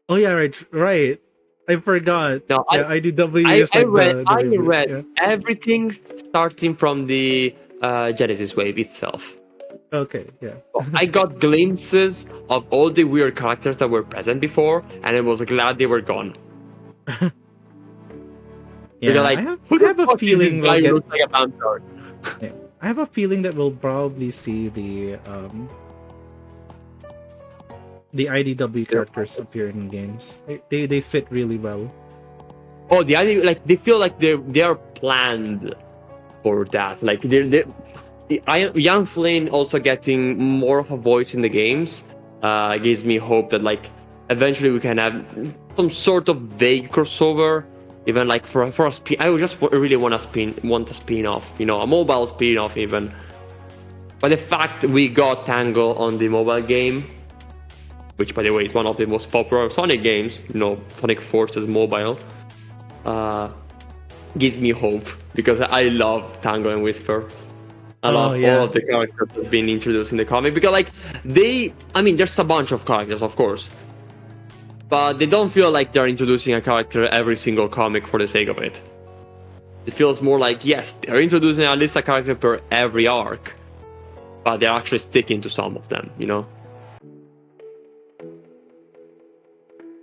yeah, right. I forgot. No, yeah, IDW I is like read the reboot, yeah. everything starting from the Genesis wave itself. Okay, yeah. I got glimpses of all the weird characters that were present before, and I was glad they were gone. Yeah, like, I have a fuck is feeling this guy we'll who get. looks like a vampire? Yeah, I have a feeling that we'll probably see the IDW characters appear in games. They fit really well. Oh, the idea, like they feel like they are planned for that. Like Young Flynn also getting more of a voice in the games gives me hope that like eventually we can have some sort of vague crossover. Even like for a spin, I would just really want a spin-off, a mobile spin-off even. But the fact we got Tangle on the mobile game, which by the way is one of the most popular Sonic games, Sonic Forces mobile, gives me hope because I love Tango and Whisper. I love all of the characters that have been introduced in the comic because like there's a bunch of characters, of course, but they don't feel like they're introducing a character every single comic for the sake of it. It feels more like, yes, they're introducing at least a character per every arc, but they're actually sticking to some of them,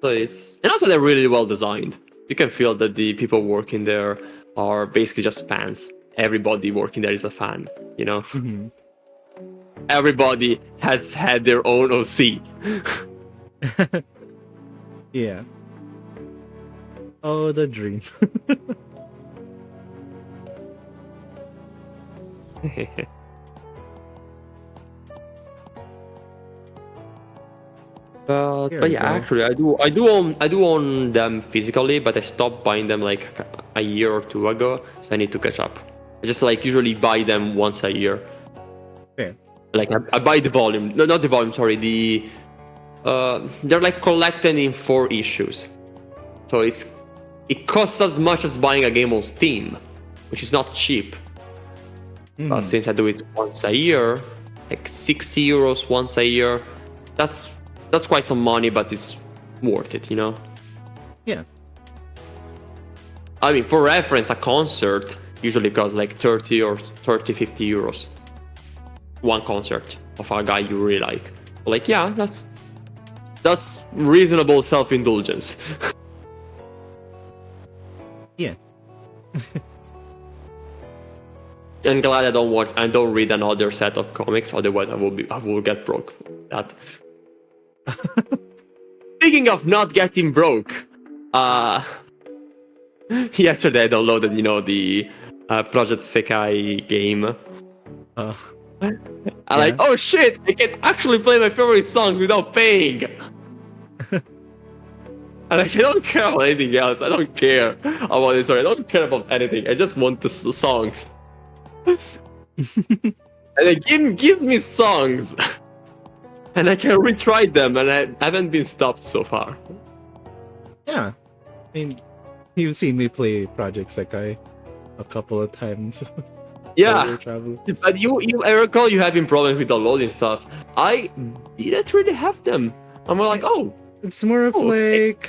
So and also they're really well designed. You can feel that the people working there are basically just fans. Everybody working there is a fan, Mm-hmm. Everybody has had their own OC. Yeah. Oh, the dream. But yeah, actually, I do own them physically, but I stopped buying them like a year or two ago, so I need to catch up. I just like usually buy them once a year. Fair. Like I buy the volume, no, not the volume. Sorry, they're like collected in 4 issues, so it costs as much as buying a game on Steam, which is not cheap. But since I do it once a year, like €60 once a year, that's quite some money, but it's worth it, Yeah. I mean, for reference, a concert usually costs like 30 or 50 euros. One concert of a guy you really like. Like, yeah, that's reasonable self-indulgence. Yeah. I'm glad I don't read another set of comics, otherwise I will get broke. That. Speaking of not getting broke, uh, yesterday I downloaded, the Project Sekai game. Uh, I'm like, oh shit, I can actually play my favorite songs without paying. And like, I don't care about anything else. I don't care about the story. I don't care about anything. I just want the songs. And the game gives me songs. And I can retry them, and I haven't been stopped so far. Yeah. I mean, you've seen me play Project Sekai a couple of times. Yeah. Travel. But I recall you having problems with downloading stuff. I didn't really have them. I'm like, oh. It's more of like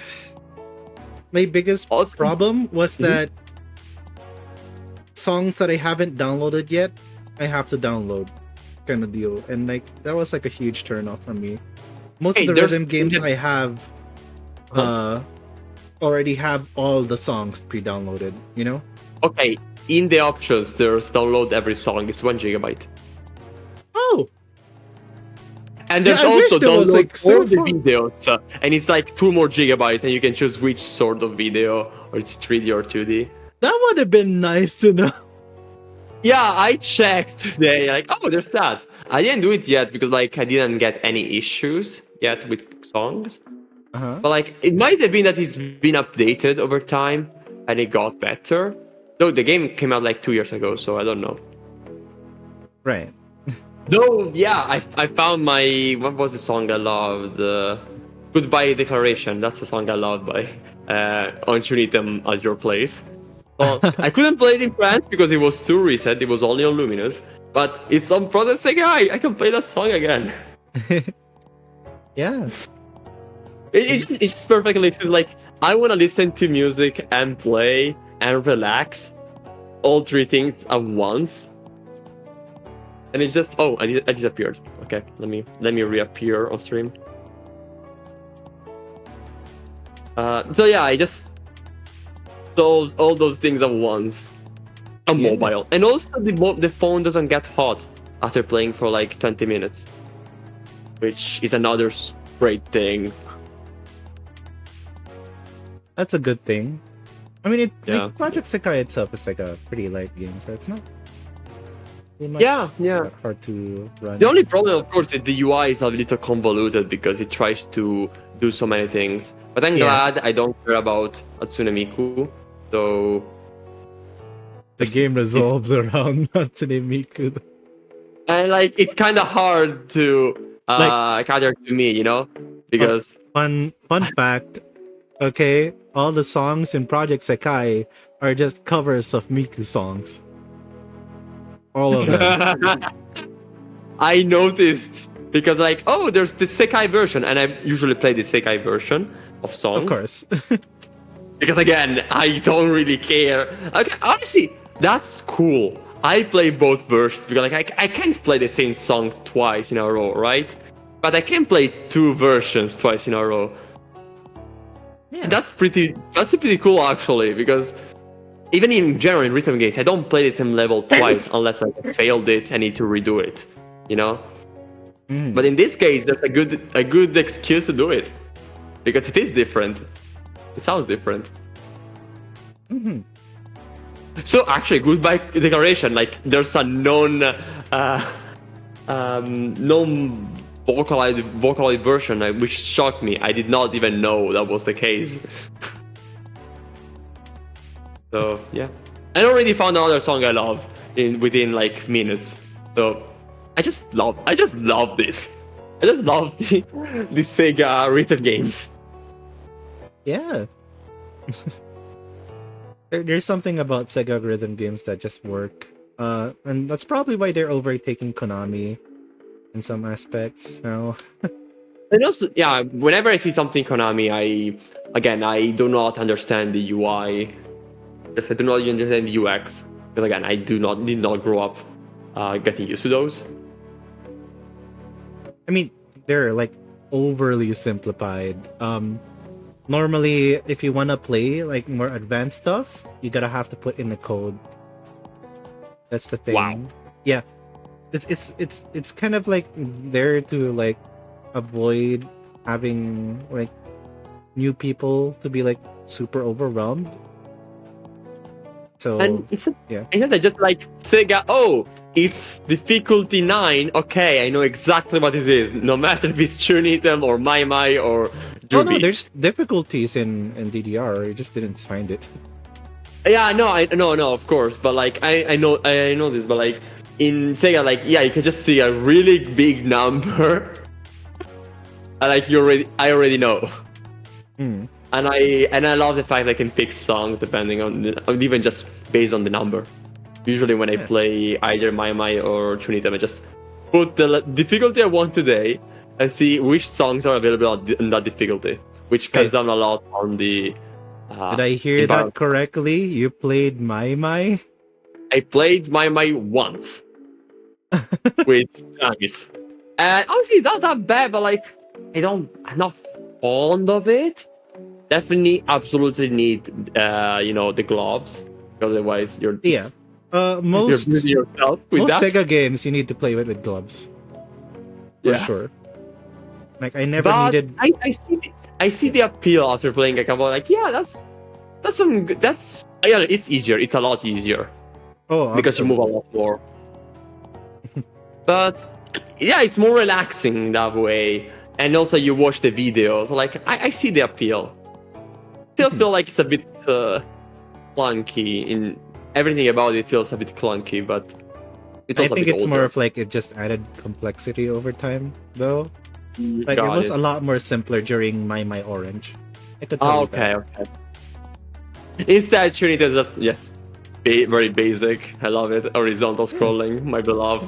my biggest problem was that songs that I haven't downloaded yet, I have to download, kind of deal, and like that was like a huge turn off for me. Most of the rhythm games I have already have all the songs pre-downloaded, you know? Okay, in the options there's download every song. It's 1 gigabyte. Oh. And there's also download like all the videos, and it's like 2 more gigabytes, and you can choose which sort of video, or it's 3D or 2D. That would have been nice to know. Yeah, I checked today, like, oh, there's that. I didn't do it yet because like I didn't get any issues yet with songs. But like it might have been that it's been updated over time and it got better. Though the game came out like 2 years ago, so I don't know. Right. Though, yeah, I found my, what was the song I loved? Goodbye Declaration. That's the song I loved by Unremarkable at Your Place. So I couldn't play it in France because it was too recent. It was only on Luminous. But it's on Project Sekai. I can play that song again. Yeah. It's just perfectly. It's like, I want to listen to music and play and relax. All 3 things at once. And it just, oh, I disappeared. Okay, let me reappear on stream. So yeah, I just all those things at once on mobile, and also the phone doesn't get hot after playing for like 20 minutes, which is another great thing. That's a good thing. I mean, like, Project Sekai itself is like a pretty light game, so it's not. Yeah. Hard to run. The only problem, of course, is the UI is a little convoluted because it tries to do so many things. But I'm glad I don't care about Hatsune Miku, so the game resolves around Hatsune Miku. And like it's kind of hard to cater to me, you know, because fun fact. Okay, all the songs in Project Sekai are just covers of Miku songs. All of them. I noticed because like, oh, there's the Sekai version, and I usually play the Sekai version of songs. Of course. Because again, I don't really care. Okay, honestly, that's cool. I play both versions because like I can't play the same song twice in a row, right? But I can play 2 versions twice in a row. Yeah. That's pretty cool actually, because even in general in rhythm games, I don't play the same level twice unless I failed it and need to redo it, you know? But in this case, there's a good excuse to do it. Because it is different. It sounds different. So actually, Goodbye Declaration, like there's a known vocalized version, which shocked me. I did not even know that was the case. So yeah, I already found another song I love within like minutes. So I just love this. I just love the Sega rhythm games. Yeah. There's something about Sega rhythm games that just work. And that's probably why they're overtaking Konami in some aspects now. And also, yeah, whenever I see something Konami, I do not understand the UI. Because I do not understand the UX. Because again, I did not grow up getting used to those. I mean, they're like overly simplified. Normally, if you want to play like more advanced stuff, you gotta have to put in the code. That's the thing. Wow. Yeah. It's kind of like there to like avoid having like new people to be like super overwhelmed. So And it's yeah. just like Sega. Oh, it's difficulty 9. Okay, I know exactly what it is. No matter if it's Chunitem or Mai Mai or Oh no, Jubi. there's difficulties in DDR. You just didn't find it. Yeah, no, no, of course. But like, I know this. But like in Sega, like, yeah, you can just see a really big number, and like I already know. Hmm. And I love the fact I can pick songs depending on even just based on the number. Usually when I Yeah. play either Mai Mai or Chunitem, I just put the difficulty I want today and see which songs are available in that difficulty, which cuts Hey. down a lot on the. Did I hear that correctly? You played Mai Mai? I played Mai Mai once with Travis, and honestly, it's not that bad. But like, I'm not fond of it. Definitely, absolutely need the gloves. Otherwise, you're Yeah. you're Most busy yourself with most that. Sega games you need to play with gloves. For Yeah. sure. Like I never But needed I see the appeal after playing a couple. Like, yeah, that's some good, that's yeah, it's easier. It's a lot easier because you move a lot more. But yeah, it's more relaxing that way, and also you watch the videos. Like, I see the appeal. Still feel like it's a bit clunky. In everything about it feels a bit clunky, but it's I also think a bit it's older. more of like it just added complexity over time, though. Like it Got was it. a lot more simpler during My Orange. I could tell you Okay, okay. Instead, Trinity is just very basic. I love it. Horizontal scrolling, my beloved.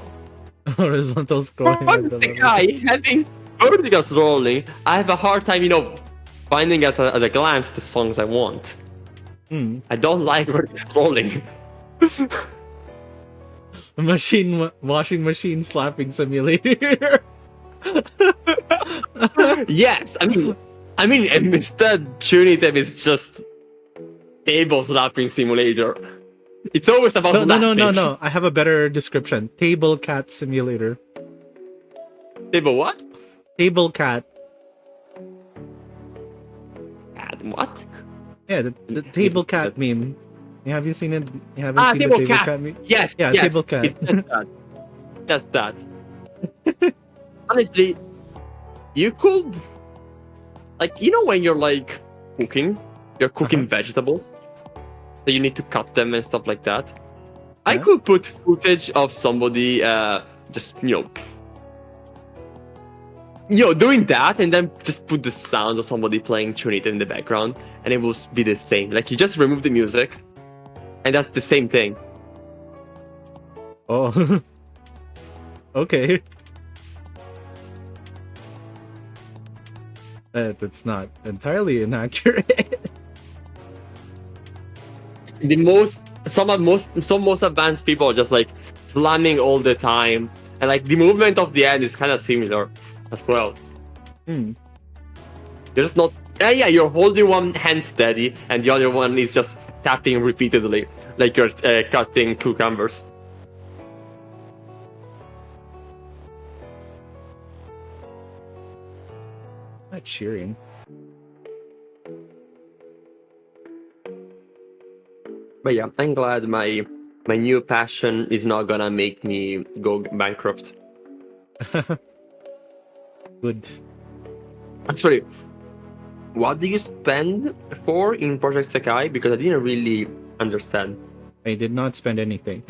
that. Horizontal scrolling. I But the believe. guy having vertical scrolling, I have a hard time, finding at a glance the songs I want. Hmm. I don't like vertical scrolling. Washing machine slapping simulator. Yes, I mean, instead, Tunitem is just table slapping simulator. It's always about slapping. No. I have a better description. Table cat simulator. Table what? Table cat. What? Yeah, the table cat meme. Have you seen it? You haven't seen table the table cat. cat meme? Yes, Yeah, yes, table cat. It's just that. Just that. Honestly, you could, like, when you're like cooking, you're cooking vegetables, so you need to cut them and stuff like that. I Yeah. could put footage of somebody just doing that, and then just put the sound of somebody playing Trinity in the background, and it will be the same. Like, you just remove the music, and that's the same thing. Oh. Okay. That's not entirely inaccurate. Some most advanced people are just like slamming all the time, and like the movement of the hand is kind of similar as well. Hmm. You're just not. Yeah, you're holding one hand steady, and the other one is just tapping repeatedly, like you're cutting cucumbers. Not cheering. But yeah, I'm glad my new passion is not gonna make me go bankrupt. Good. Actually, what do you spend for in Project Sekai? Because I didn't really understand. I did not spend anything.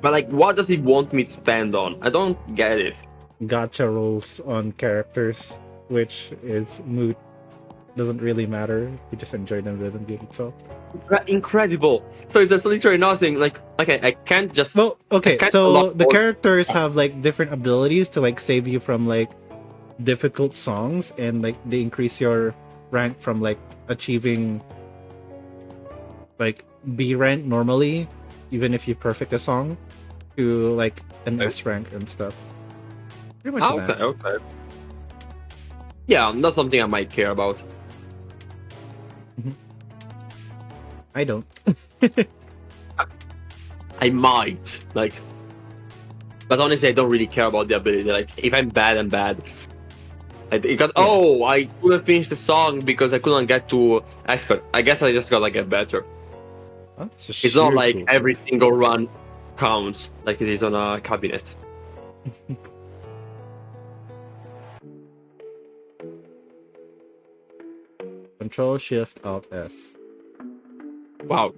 But like, what does he want me to spend on? I don't get it. Gotcha rolls on characters, which is moot. Doesn't really matter. You just enjoy the rhythm game itself. Incredible. So it's just literally nothing. Like, okay, I can't just. Well, okay, can't so unlock the all- characters have like different abilities to like save you from like difficult songs, and like they increase your rank from like achieving like B rank normally, even if you perfect a song, to like an S rank and stuff. Pretty much that. Okay. Yeah, that's something I might care about. I don't. I might like, but honestly, I don't really care about the ability. Like, if I'm bad, I'm bad. I couldn't finish the song because I couldn't get to expert. I guess I just gotta get better. Huh? It's not like every single run counts like it is on a cabinet. Control Shift Alt S. Wow.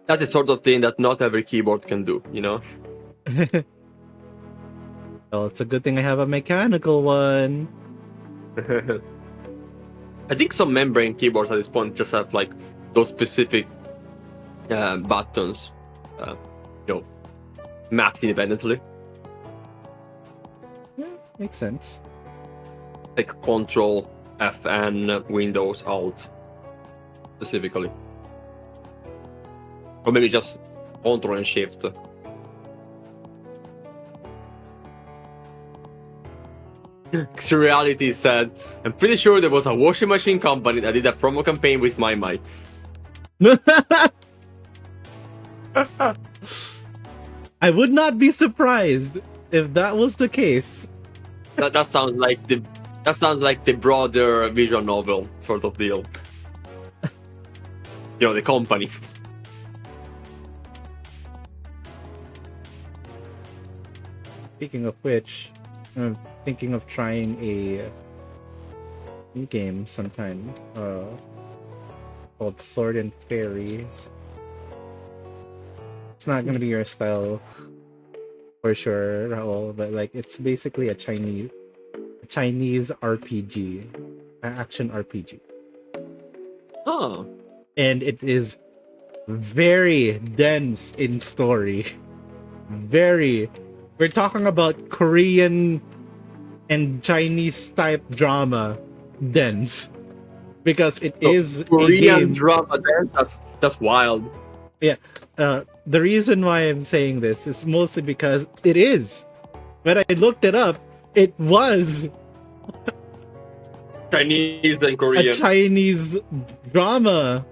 That's the sort of thing that not every keyboard can do, you know? Well, it's a good thing I have a mechanical one. I think some membrane keyboards at this point just have like those specific buttons, mapped independently. Yeah, makes sense. Like Control, FN, Windows, Alt, specifically. Or maybe just Control and Shift. Reality said, I'm pretty sure there was a washing machine company that did a promo campaign with my mic. I would not be surprised if that was the case. That sounds like the broader visual novel sort of deal. The company. Speaking of which, I'm thinking of trying a new game sometime called Sword and Fairy. It's not gonna be your style for sure, Raul, but like it's basically a Chinese RPG, action RPG. Oh. And it is very dense in story. We're talking about Korean and Chinese type drama dense. Because it is Korean a game. drama dance, that's wild. Yeah. The reason why I'm saying this is mostly because it is. When I looked it up, it was Chinese and Korean. a Chinese drama.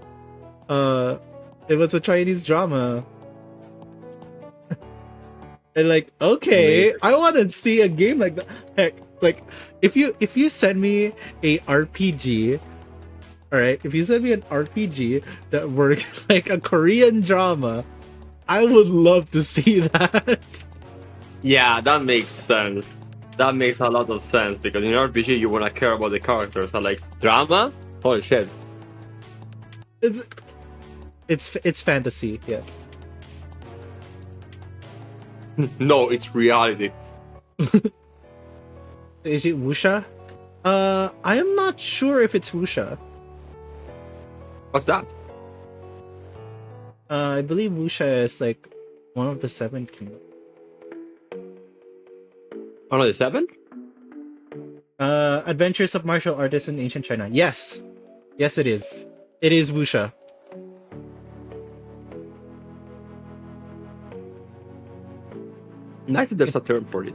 It was a Chinese drama. And like, okay, Amazing. I want to see a game like that. Heck, like if you send me a RPG, all right, if you send me an RPG that works like a Korean drama, I would love to see that. Yeah, that makes sense. That makes a lot of sense because in RPG you wanna care about the characters. And like drama? Holy shit. It's fantasy, yes. No, it's reality. Is it wuxia? I am not sure if it's wuxia. What's that? I believe wuxia is like one of the 7 kingdoms. One of the 7? Adventures of Martial Artists in Ancient China. Yes, yes, it is. It is wuxia. Nice that there's a term for it.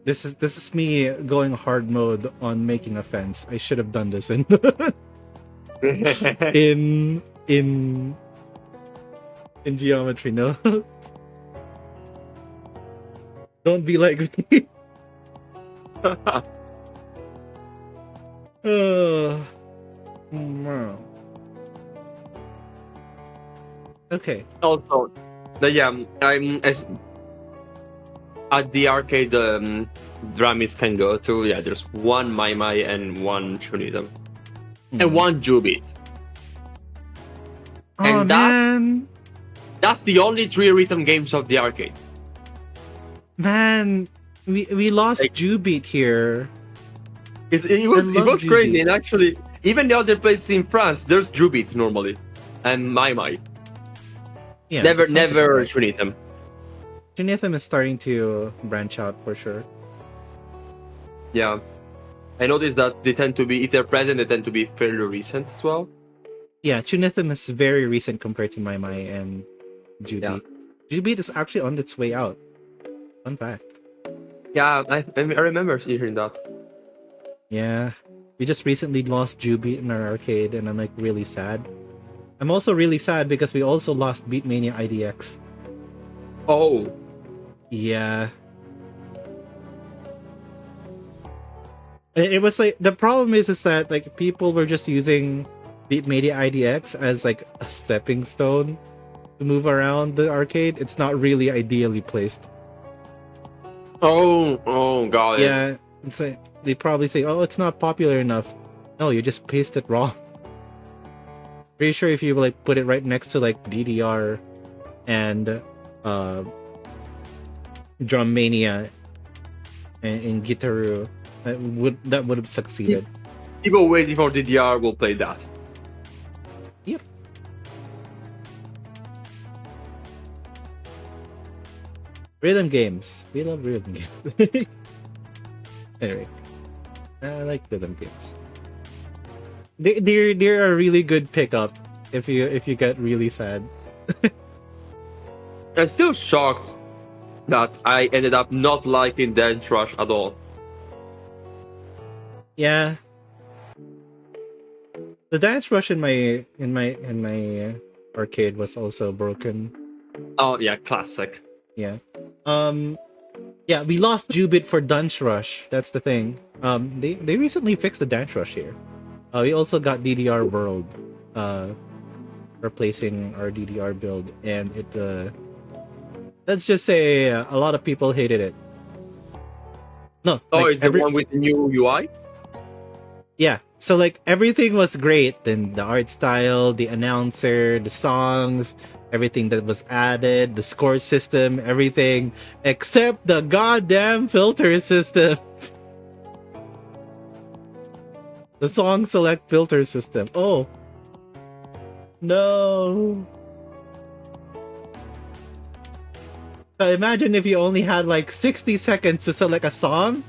This is me going hard mode on making a fence. I should have done this in in geometry. No, don't be like me. Wow. Okay. Also, I'm at the arcade drummies can go to. Yeah, there's one Mai Mai and one Chunitam. And one Jubit. Oh, And man. that's the only 3 rhythm games of the arcade. Man, we lost Like- Jubeat here. It was love crazy, Jubit. and actually, even the other places in France, there's Jubit normally, and Mai Mai. Yeah, never that sounds about right. Chunitam. Junitham is starting to branch out for sure. Yeah, I noticed that they tend to be, if they're present, they tend to be fairly recent as well. Yeah, Chunitham is very recent compared to Mai Mai and Jubeat. Yeah. Jubeat is actually on its way out. Fun fact. Yeah, I remember hearing that. Yeah. We just recently lost Jubeat in our arcade, and I'm like really sad. I'm also really sad because we also lost Beatmania IDX. Oh, Yeah. It was like the problem is that like people were just using Beatmania IDX as like a stepping stone to move around the arcade. It's not really ideally placed. got it. Yeah, it's like they probably say, "Oh, it's not popular enough." No, you just pasted it wrong. Pretty sure if you like put it right next to like DDR and Drum Mania and Gitaru, that would have succeeded. People waiting for DDR will play that. Yep. Rhythm games. We love rhythm games. Anyway, I like rhythm games. They're a really good pickup if you get really sad. I'm still shocked that I ended up not liking Dance Rush at all. Yeah. The dance rush in my arcade was also broken. Oh yeah, classic. Yeah. Yeah, we lost Jubit for Dance Rush. That's the thing. They recently fixed the Dance Rush here. We also got DDR World, replacing our DDR build, and it let's just say a lot of people hated it. No. Oh, like, it's the one with the new UI? Yeah. So like everything was great. Then the art style, the announcer, the songs, everything that was added, the score system, everything except the goddamn filter system. The song select filter system. Oh. No. So imagine if you only had like 60 seconds to select a song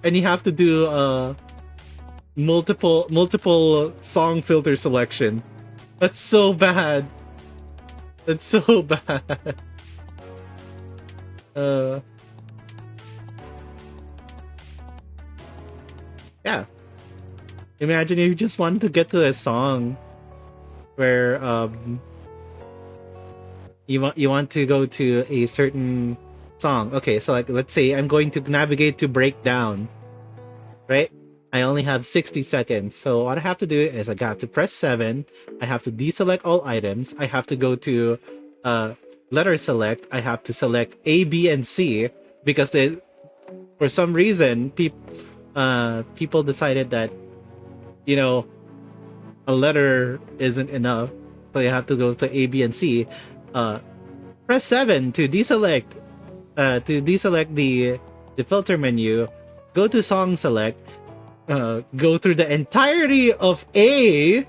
and you have to do multiple song filter selection. That's so bad. That's so bad. Yeah. Imagine if you just wanted to get to a song where you want to go to a certain song. Okay, so like let's say I'm going to navigate to Breakdown, right? I only have 60 seconds. So what I have to do is I got to press 7. I have to deselect all items. I have to go to letter select. I have to select A, B, and C because for some reason people decided that a letter isn't enough. So you have to go to A, B, and C. Press 7 to deselect the filter menu. Go to song select. Go through the entirety of the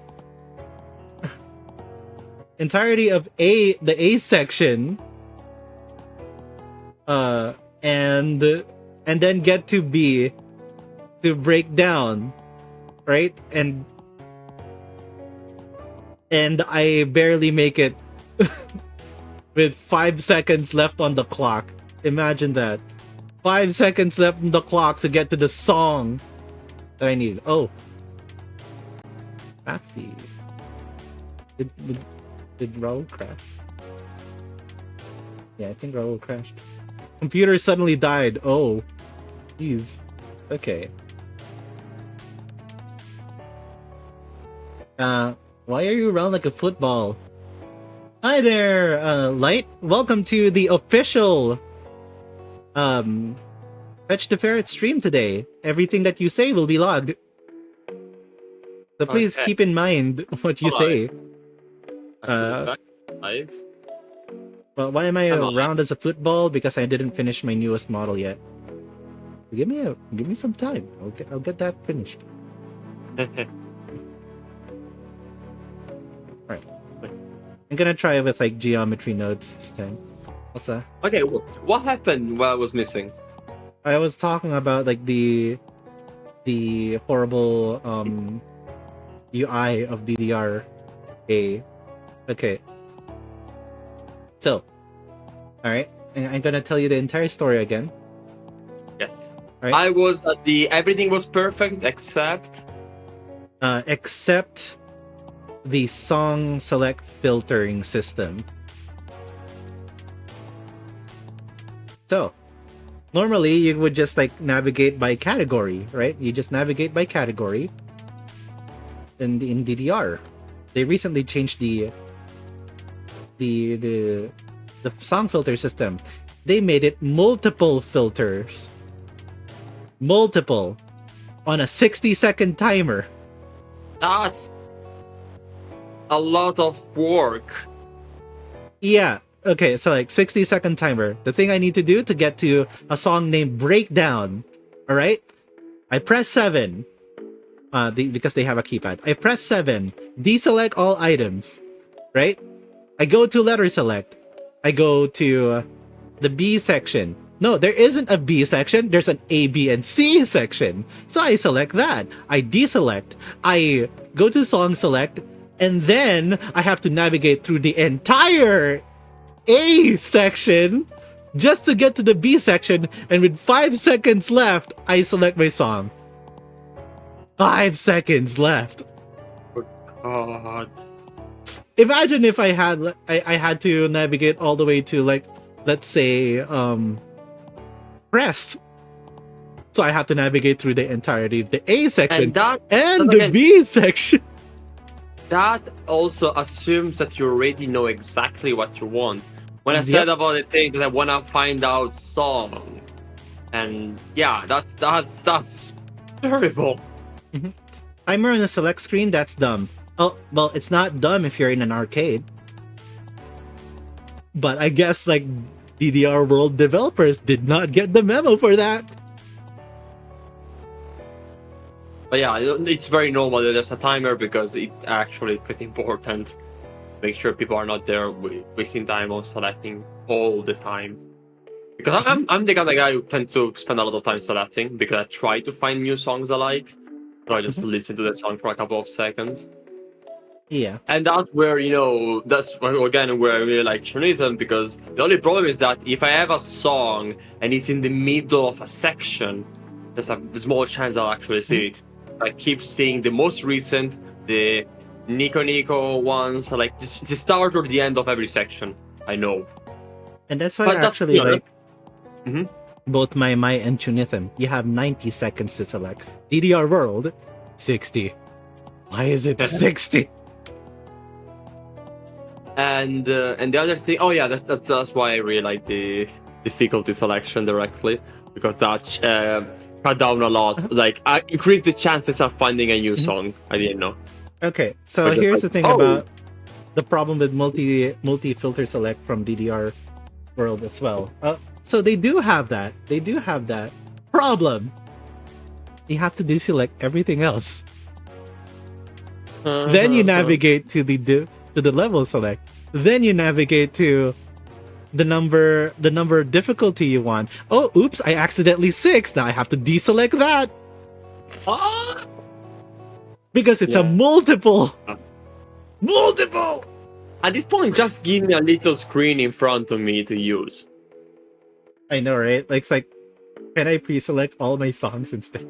A section, and then get to B to break down, right? And I barely make it with 5 seconds left on the clock. Imagine that. 5 seconds left on the clock to get to the song that I need. Oh. Happy. Did Raul crash? Yeah, I think Raul crashed. Computer suddenly died. Oh. Jeez. Okay. Why are you around like a football? Hi there, Light. Welcome to the official Fech The Ferret stream today. Everything that you say will be logged. So please keep in mind what you say. Live? Well, why am I around as a football? Because I didn't finish my newest model yet. Give me some time. I'll get that finished. Alright. I'm gonna try it with like geometry nodes this time. What's that? Okay, what happened while I was missing? I was talking about like the horrible UI of DDR-A. Okay. So, alright. I'm gonna tell you the entire story again. Yes. Right. I was at everything was perfect except except the song select filtering system. So, normally you would just like navigate by category, right? You just navigate by category in DDR. They recently changed the song filter system. They made it multiple filters. Multiple on a 60-second timer. That's a lot of work. Yeah. Okay, so like 60-second timer. The thing I need to do to get to a song named Breakdown. All right? I press 7. Because they have a keypad. I press 7. Deselect all items. Right? I go to letter select. I go to the B section. No, there isn't a B section. There's an A, B, and C section. So I select that. I deselect. I go to song select. And then I have to navigate through the entire A section just to get to the B section. And with 5 seconds left, I select my song. 5 seconds left. God. Imagine if I had to navigate all the way to, like, let's say Crest. So I have to navigate through the entirety of the A section and the B section. That also assumes that you already know exactly what you want. When I said about the thing that I want to find out song, and yeah, that's terrible. Mm-hmm. Timer on the select screen, that's dumb. Oh, well, it's not dumb if you're in an arcade. But I guess, like, DDR World developers did not get the memo for that. But yeah, it's very normal that there's a timer because it's actually pretty important. Make sure people are not there wasting time on selecting all the time. Because I'm the kind of guy who tends to spend a lot of time selecting because I try to find new songs I like. So I just listen to the song for a couple of seconds. Yeah. And that's where, that's again where I really like Shonism, because the only problem is that if I have a song and it's in the middle of a section, there's a small chance I'll actually see it. I keep seeing the most recent, the Nico ones, like the start or the end of every section. I know. And that's why both my and Chunithm, you have 90 seconds to select. DDR World, 60. Why is it 60? And the other thing, that's why I really like the difficulty selection directly, because that cut down a lot. Like, I increased the chances of finding a new song. I didn't know. Okay, so here's the thing about the problem with multi filter select from DDR World as well. So they do have that. They do have that problem. You have to deselect everything else. Then you navigate to the level select. Then you navigate to the number of difficulty you want. Oh, oops! I accidentally 6. Now I have to deselect that because it's a multiple. Multiple. At this point, just give me a little screen in front of me to use. I know, right? Like, can I pre-select all my songs instead?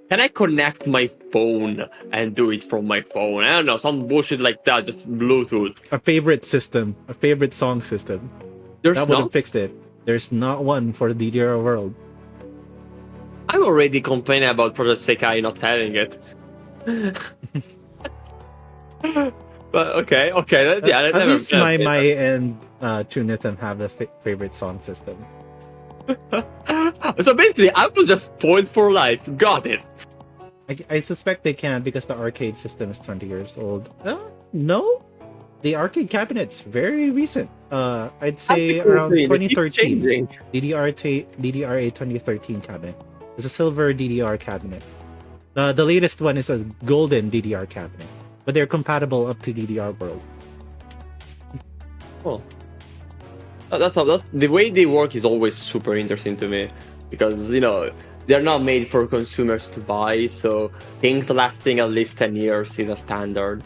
Can I connect my phone and do it from my phone? I don't know, some bullshit like that, just Bluetooth. A favorite song system. That would have fixed it. There's not one for DDR World. I'm already complaining about Project Sekai not having it. But okay. At least my and Chunithan have a favorite song system. So basically, I was just spoiled for life. Got it. I suspect they can't because the arcade system is 20 years old. No, the arcade cabinet's very recent. I'd say around 2013. DDR a 2013 cabinet. It's a silver DDR cabinet. The latest one is a golden DDR cabinet, but they're compatible up to DDR World. Oh. That's the way they work is always super interesting to me, because they're not made for consumers to buy, so things lasting at least 10 years is a standard.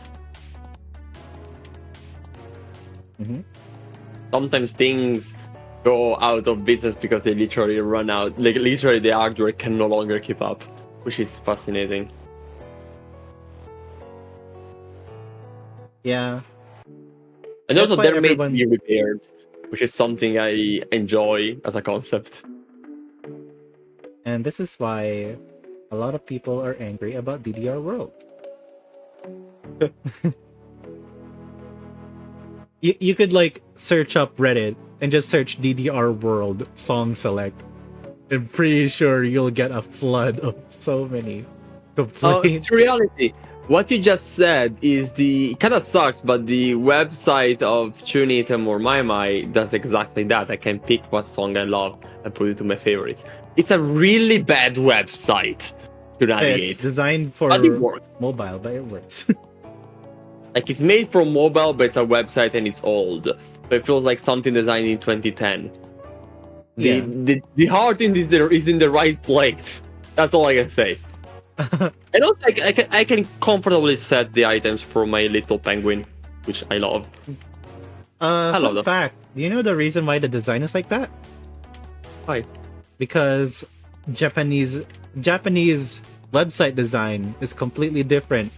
Sometimes things go out of business because they literally run out, like literally the hardware can no longer keep up, which is fascinating. Yeah, And that's also, why they're made to be everyone. repaired, which is something I enjoy as a concept. And this is why a lot of people are angry about DDR World. You could like search up Reddit and just search DDR World song select. I'm pretty sure you'll get a flood of so many To complaints. reality, what you just said is it kind of sucks, but the website of Chunitum or MyMy does exactly that. I can pick what song I love and put it to my favorites. It's a really bad website to It's navigate, designed but it for works. mobile, but it works. Like it's made for mobile, but it's a website and it's old, so it feels like something designed in 2010. Yeah. The heart is in the right place. That's all I can say. And also, I can comfortably set the items for my little penguin, which I love. I love Fun that. fact. Do you know the reason why the design is like that? Hi. Because Japanese website design is completely different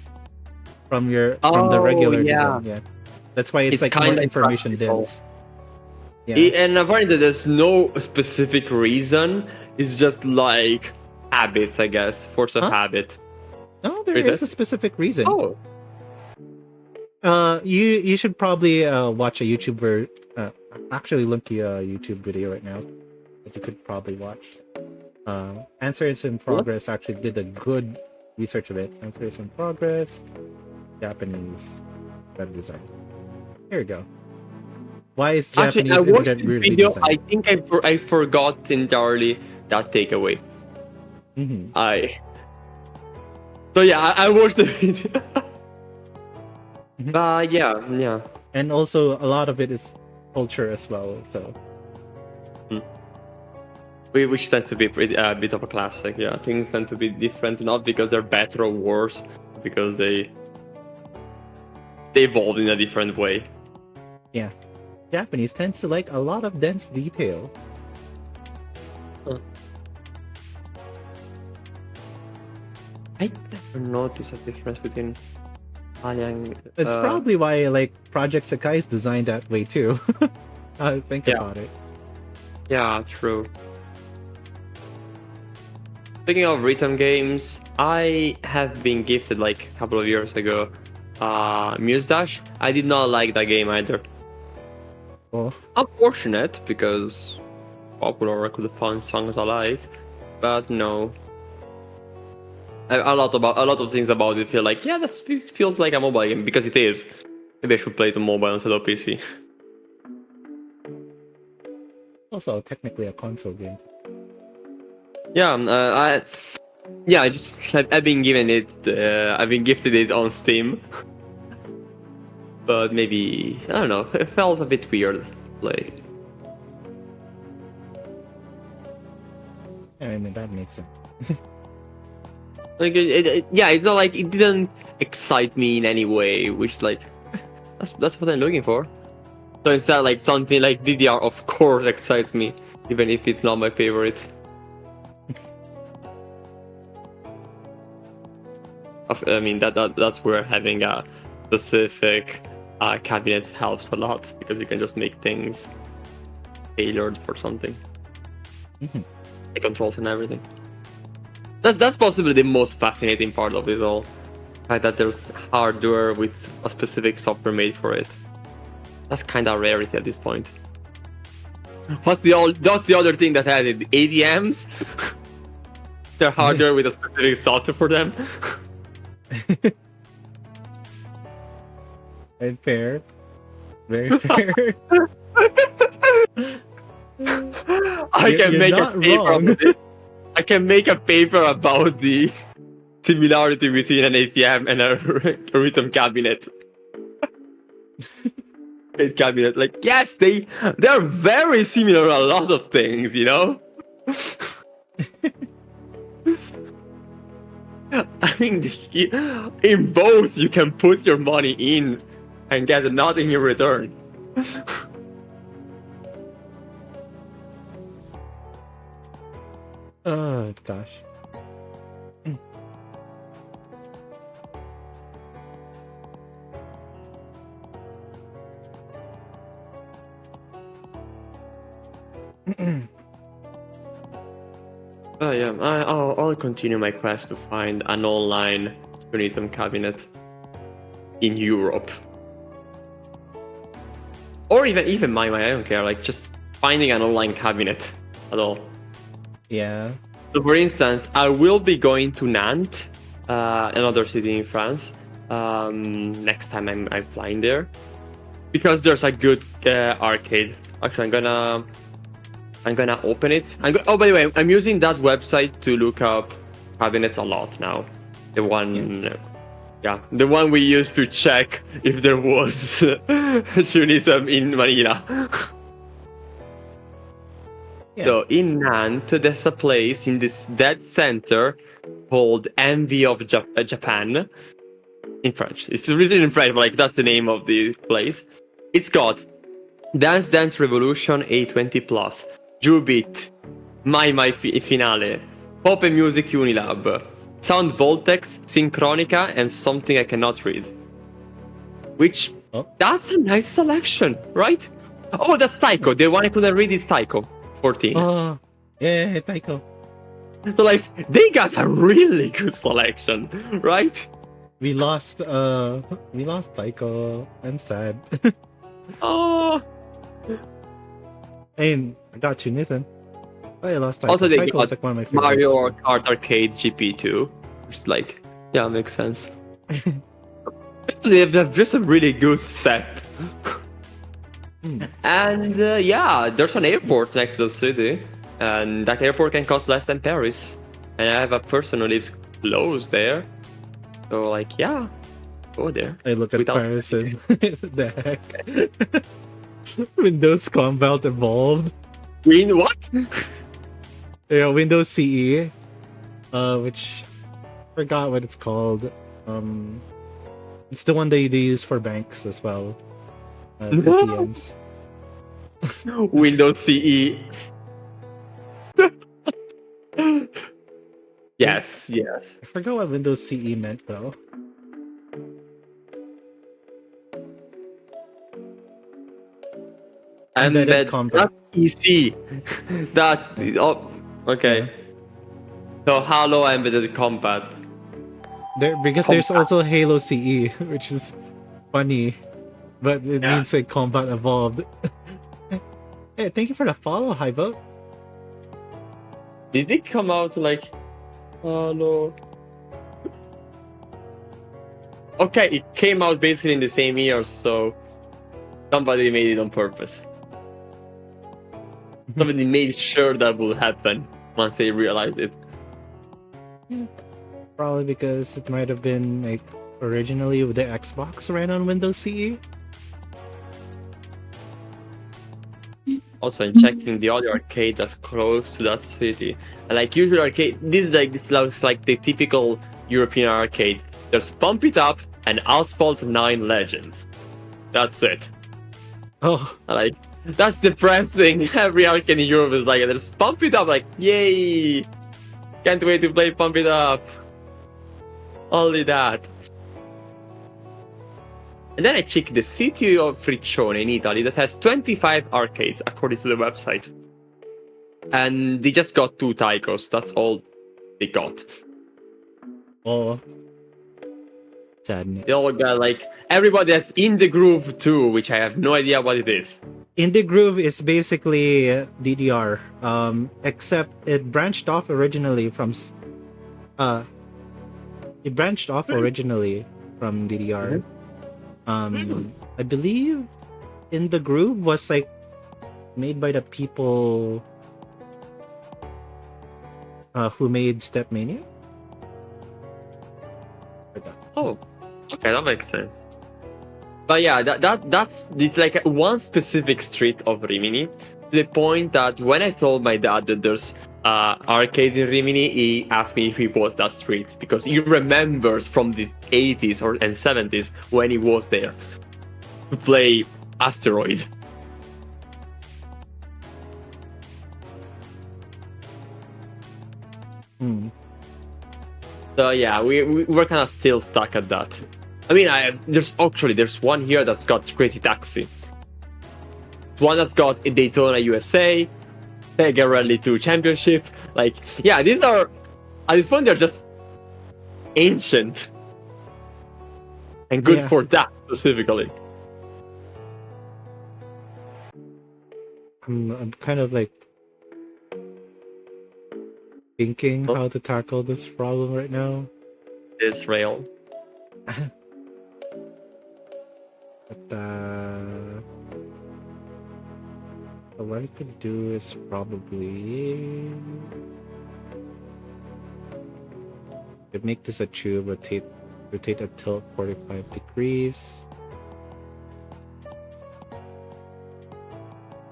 from the Oh regular yeah, design. Yeah. That's why it's it's like more kind of information practical. dense. Yeah. And apparently, there's no specific reason. It's just like habits, I guess, force of Huh? habit. No, there Is is it? a specific reason. Oh, You should probably watch a actually link you a YouTube video right now that you could probably watch. Answers in Progress let's. actually did a good research of it. Answers in Progress, Japanese web design. Here we go. Why is Actually, I Japanese watched internet this weirdly video. I designed? think I forgot entirely that takeaway. Hmm. So yeah, I watched the video. Mhm. Yeah. And also, a lot of it is culture as well. So, Which tends to be a bit of a classic. Yeah, things tend to be different, not because they're better or worse, because they evolved in a different way. yeah. Japanese tends to like a lot of dense detail. I never noticed a difference between Anyang. It's probably why like Project Sakai is designed that way too. Think Yeah. about it. Yeah, true. Speaking of rhythm games, I have been gifted like a couple of years ago Muse Dash. I did not like that game either. Well, Unfortunate because popular, I could have found songs I like, but no. A lot of things about it feel like this feels like a mobile game because it is. Maybe I should play it on mobile instead of PC. also technically a console game. Yeah, I've been given it. I've been gifted it on Steam, but maybe I don't know. It felt a bit weird. Like Yeah, I mean that makes sense. it's not like it didn't excite me in any way, which like that's what I'm looking for. So instead, like something like DDR, of course, excites me, even if it's not my favorite. I mean that's where having a specific cabinet helps a lot because you can just make things tailored for something. Mhm. The controls and everything. That's possibly the most fascinating part of this all. The fact that there's hardware with a specific software made for it. That's kind of rarity at this point. That's the other thing that has it. ATMs. They're hardware with a specific software for them. Very fair. Very fair. I can You're make a not paper wrong. about it. I can make a paper about the similarity between an ATM and a rhythm cabinet. Cabinet, like yes, they're very similar. A lot of things, you know. I think in both you can put your money in and get nothing in return. Oh gosh. Oh yeah, I'll continue my quest to find an online Unitum cabinet in Europe, or even my I don't care. Like just finding an online cabinet at all. Yeah. So, for instance, I will be going to Nantes, another city in France, next time I'm flying there, because there's a good arcade. Actually, I'm gonna open it. Oh, by the way, I'm using that website to look up cabinets a lot now. The one, the one we used to check if there was Shunitam in Manila. Yeah. So in Nantes, there's a place in this dead center called Envy of Japan. In French. It's written in French, but like that's the name of the place. It's got Dance Dance Revolution A20 Plus, Jubit, My Finale, Pop and Music Unilab, Sound Voltex, Synchronica, and something I cannot read. Which, that's a nice selection, right? Oh, that's Taiko. The one I couldn't read is Taiko 14. Oh, yeah, Taiko. So like, they got a really good selection, right? We lost Taiko. I'm sad. Oh. Hey, I got you, Nathan. I lost Taiko. Also, they Taiko got was like one of my favorites. Mario Kart Arcade GP2, which is like, yeah, makes sense. They have just a really good set. And yeah, there's an airport next to the city, and that airport can cost less than Paris. And I have a person who lives close there, so like, yeah, go there. I look at Without Paris and the heck. Windows Combat Evolved. What? Yeah, Windows CE. Which forgot what it's called. It's the one they use for banks as well. ATMs. Windows CE. Yes. I forgot what Windows CE meant though. Embedded Combat. That's PC. That's okay. Yeah. So Halo Embedded Combat. Because there's also Halo CE, which is funny, but it means like Combat Evolved. Hey, thank you for the follow, High Vote. Did it come out like Halo? Okay, it came out basically in the same year, so somebody made it on purpose. Somebody made sure that will happen once they realized it. Probably because it might have been like originally the Xbox ran on Windows CE. Also, in checking the other arcade that's close to that city, and like usually arcade, this looks like the typical European arcade. There's Pump It Up and Asphalt 9 Legends. That's it. Oh, Like, that's depressing. Every arcade in Europe is like, there's Pump It Up, like, yay! Can't wait to play Pump It Up. Only that. And then I checked the city of Friccione in Italy that has 25 arcades, according to the website. And they just got 2 Taikos. That's all they got. oh. Sadness. They all got, like, everybody has In the Groove 2, which I have no idea what it is. In the Groove is basically DDR, except it branched off originally from DDR. I believe In the Groove was like made by the people who made Stepmania. Oh, okay, that makes sense. But yeah, that's it's like one specific street of Rimini, to the point that when I told my dad that there's arcades in Rimini, he asked me if he was that street because he remembers from the 80s and 70s when he was there to play Asteroid. So yeah, we're kind of still stuck at that. I mean, there's one here that's got Crazy Taxi. One that's got Daytona USA, Sega Rally 2 Championship. Like, yeah, these are at this point they're just ancient and good Yeah. for that specifically. I'm kind of like thinking Huh? how to tackle this problem right now. Israel. But so what I could do is probably could make this a tube, rotate a tilt 45 degrees.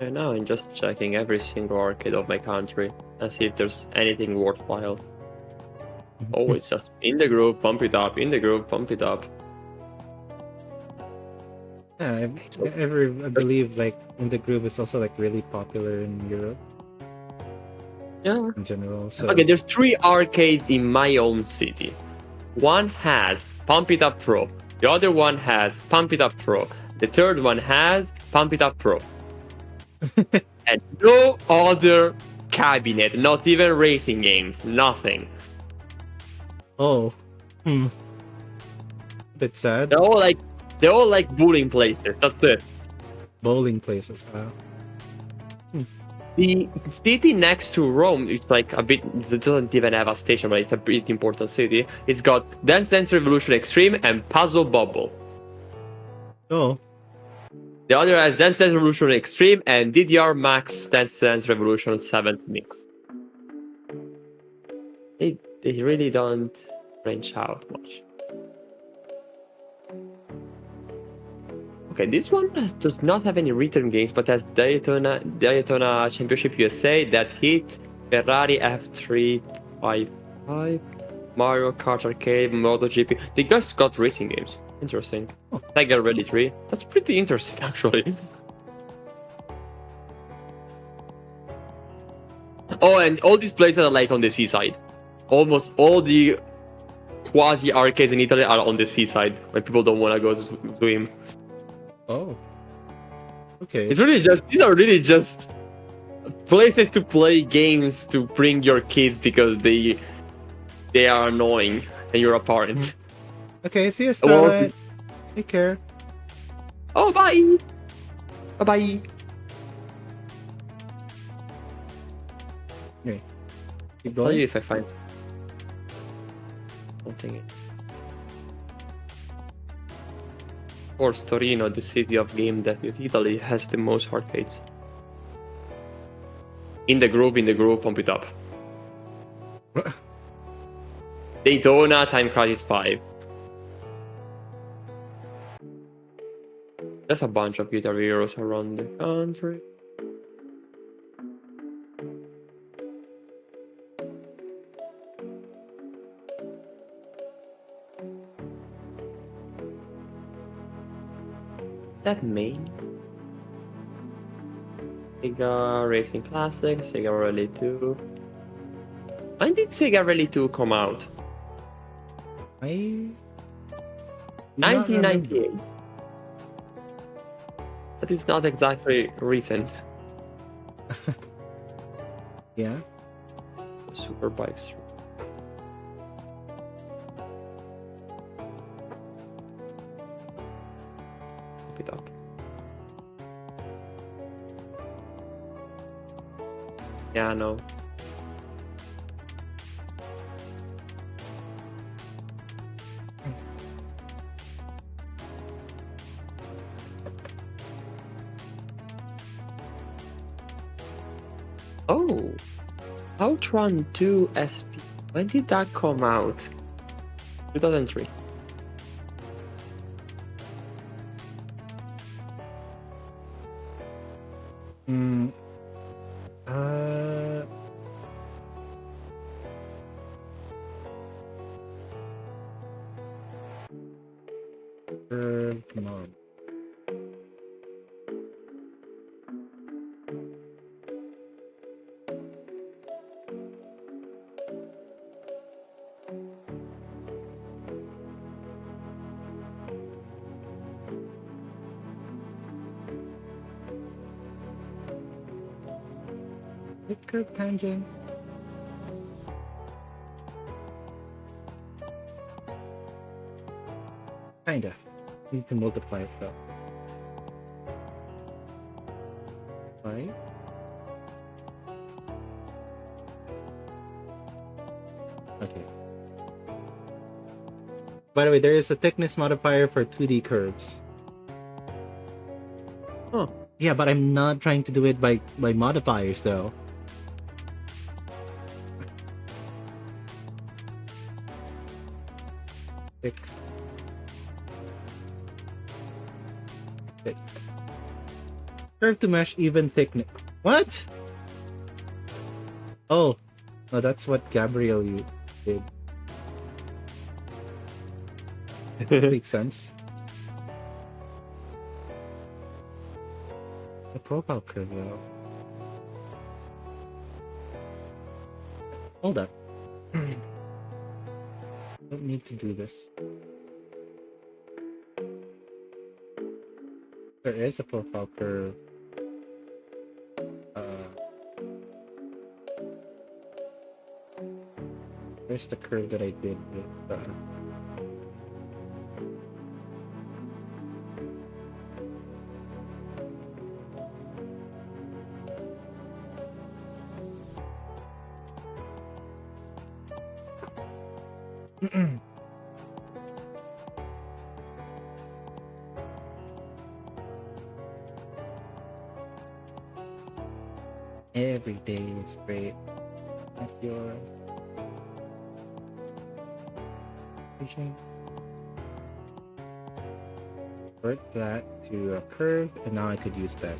And now I'm just checking every single arcade of my country and see if there's anything worthwhile. Oh, it's just in the group, pump it up, in the group, pump it up. Yeah, So, I believe like in the group is also like really popular in Europe yeah. in general. So Okay, there's 3 arcades in my own city. One has Pump It Up Pro. The other one has Pump It Up Pro. The third one has Pump It Up Pro. And no other cabinet, not even racing games, nothing. oh, bit sad. They're all like bowling places. That's it. Bowling places. The city next to Rome is like a bit. It doesn't even have a station, but it's a pretty important city. It's got Dance Dance Revolution Extreme and Puzzle Bubble. Oh, The other has Dance Dance Revolution Extreme and DDR Max Dance Dance Revolution 7th Mix. They really don't branch out much. Okay, this one does not have any return games, but has Daytona Championship USA, That Heat, Ferrari F355, Mario Kart Arcade, MotoGP. They just got racing games. Interesting. Oh. Tiger Rally 3. That's pretty interesting, actually. Oh, and all these places are like on the seaside. Almost all the quasi arcades in Italy are on the seaside when people don't want to go to swim. oh. Okay. It's really just these are really just places to play games to bring your kids because they are annoying and you're a parent. Okay, see you, Starlight. Take care. Oh, bye. Bye bye. Okay. Keep I'll tell you going. if I find something. Of course, Torino, the city of game debut Italy, has the most arcades. In the group, pump it up. Daytona, Time Crisis 5. There's a bunch of Guitar Heroes around the country. That main? Sega Racing Classic, Sega Rally 2. When did Sega Rally 2 come out? I do not remember. 1998. That is not exactly recent. Yeah. Super bikes. Keep it up. Yeah, no. Oh, Outrun 2 SP. When did that come out? 2003. Mm. Come on. Right curve tangent. Kinda. Need to multiply it though. Right? Okay. By the way, there is a thickness modifier for 2D curves. Huh. Yeah, but I'm not trying to do it by modifiers though. Thick. Thick. Curve to mesh even thickness. What? Oh, no, that's what Gabriel you did. Makes sense. The profile curve though. Hold up. Don't need to do this. There is a profile curve. Where's the curve that I did with Every day is great. That's your vision. Convert that to a curve, and now I could use that.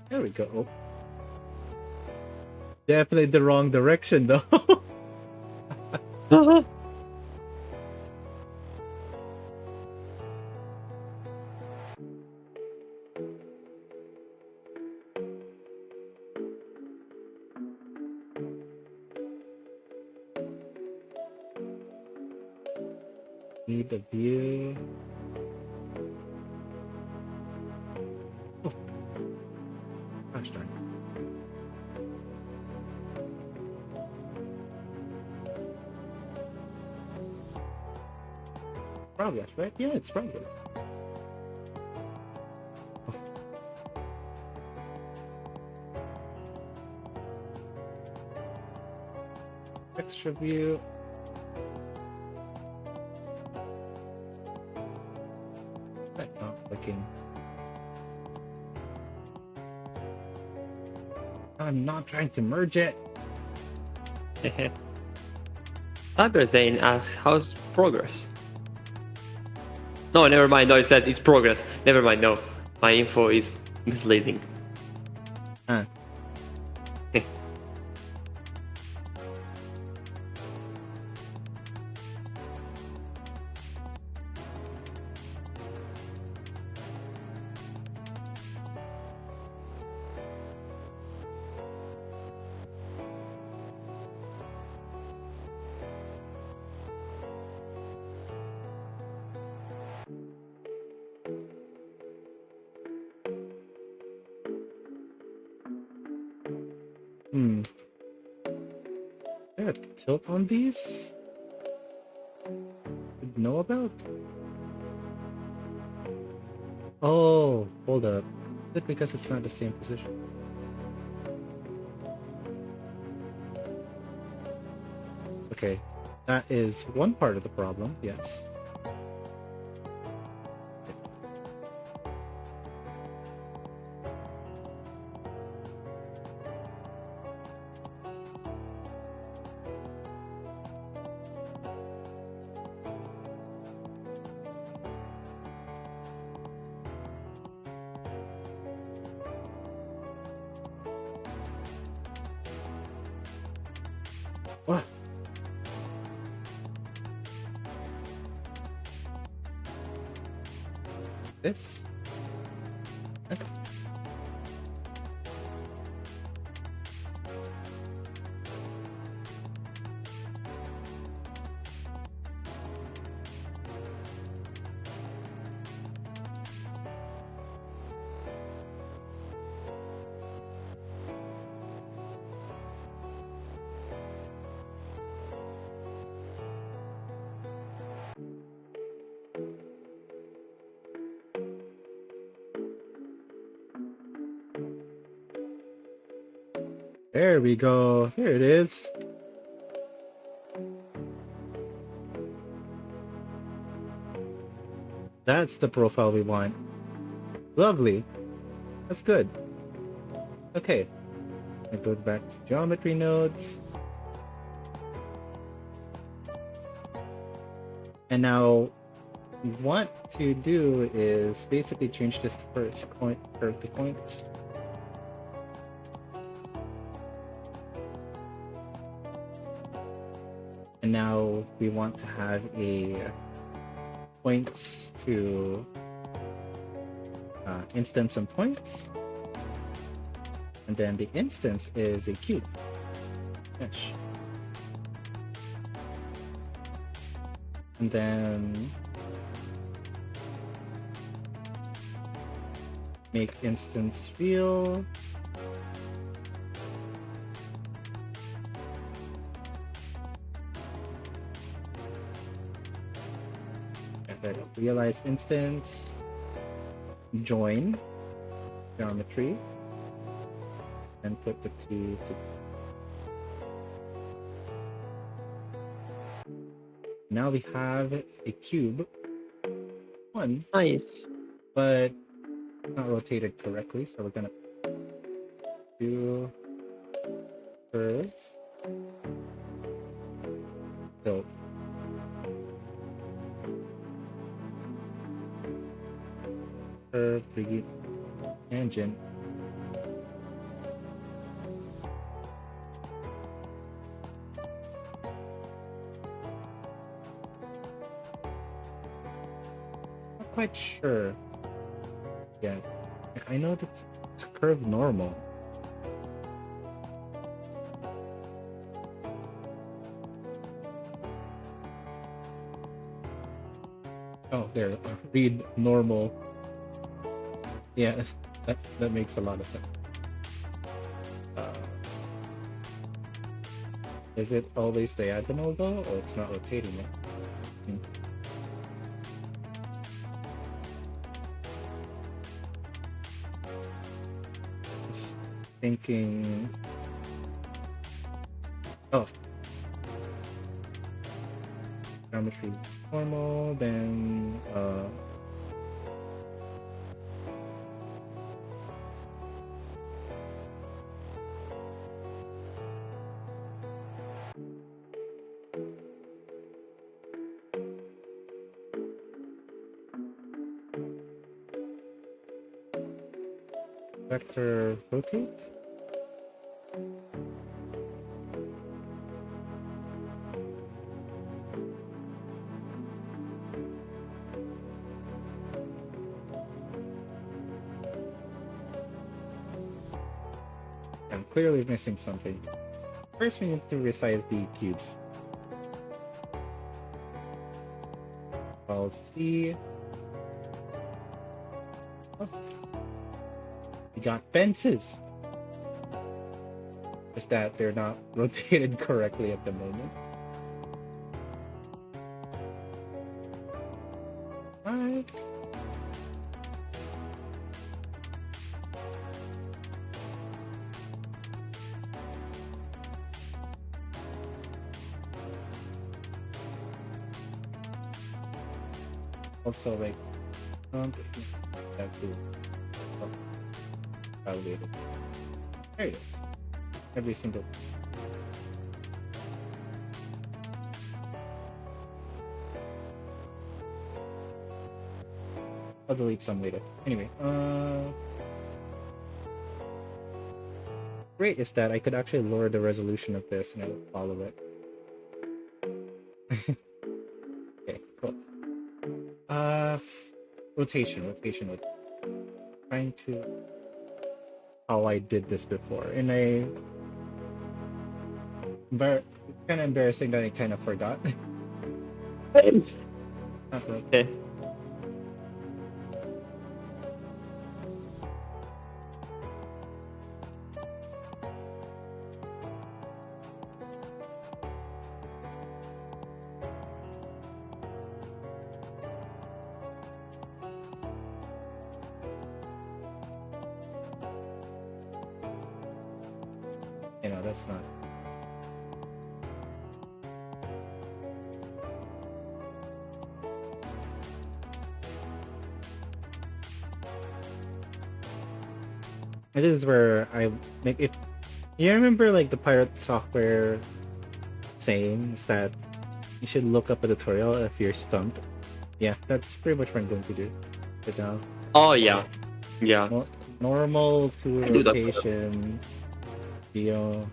There we go. Definitely the wrong direction though. Need a view. Oh. Gosh darn. Progress, right? Yeah, it's progress. Oh. Extra view. That's not clicking. I'm not trying to merge it. Typer saying asks, how's progress? No, never mind. No, it says it's progress. Never mind. No, my info is misleading. Huh. Is there a tilt on these? Should know about? Oh, hold up. Is it because it's not the same position? Okay, that is one part of the problem, yes. What? this. Okay. There we go. There it is. That's the profile we want. Lovely. That's good. Okay. I go back to geometry nodes. And now what we want to do is basically change this to first point curve to points. And now we want to have a points to instance and points. And then the instance is a cube. Mesh. And then make instance real. And then realize instance, join geometry, and put the two to. Now we have a cube. One. Nice. But not rotated correctly, so we're gonna do curve. So curve 3D tangent. Not quite sure. Yeah, I know that it's curve normal. Oh, there. Read normal. Yeah, that makes a lot of sense. Is it always diagonal though, or it's not rotating it? Just thinking. Oh. Geometry normal, then vector rotate. I'm clearly missing something. First, we need to resize the cubes. I'll see. Oh. We got fences. Just that they're not rotated correctly at the moment. Alright. Also, like, have to validate it. There it is. Every single. I'll delete some later. Anyway, great is that I could actually lower the resolution of this and I will follow it. Okay, cool. rotation. Trying to how I did this before, and but it's kind of embarrassing that I kind of forgot. Not really. Okay. That's not. It is where I make it. You remember like the pirate software sayings that you should look up a tutorial if you're stumped? Yeah, that's pretty much what I'm going to do. Right now. Oh yeah, yeah. Normal to I do that. rotation. Deal.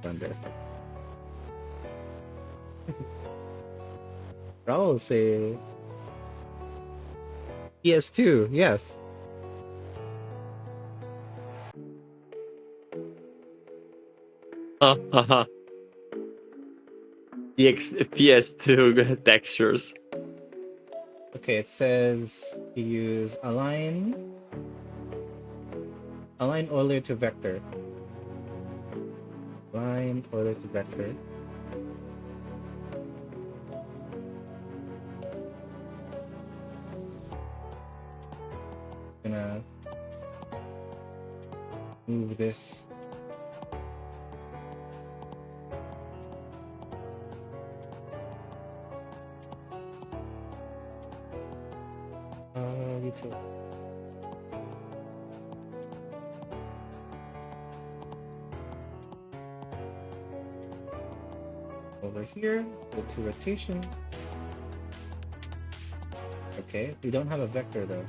Thunder. I'll say PS2, yes. Haha. The PS2 textures. Okay, it says you use align Euler to vector. Align Euler to vector. Gonna move this. YouTube. Over here, go to rotation. Okay, we don't have a vector though.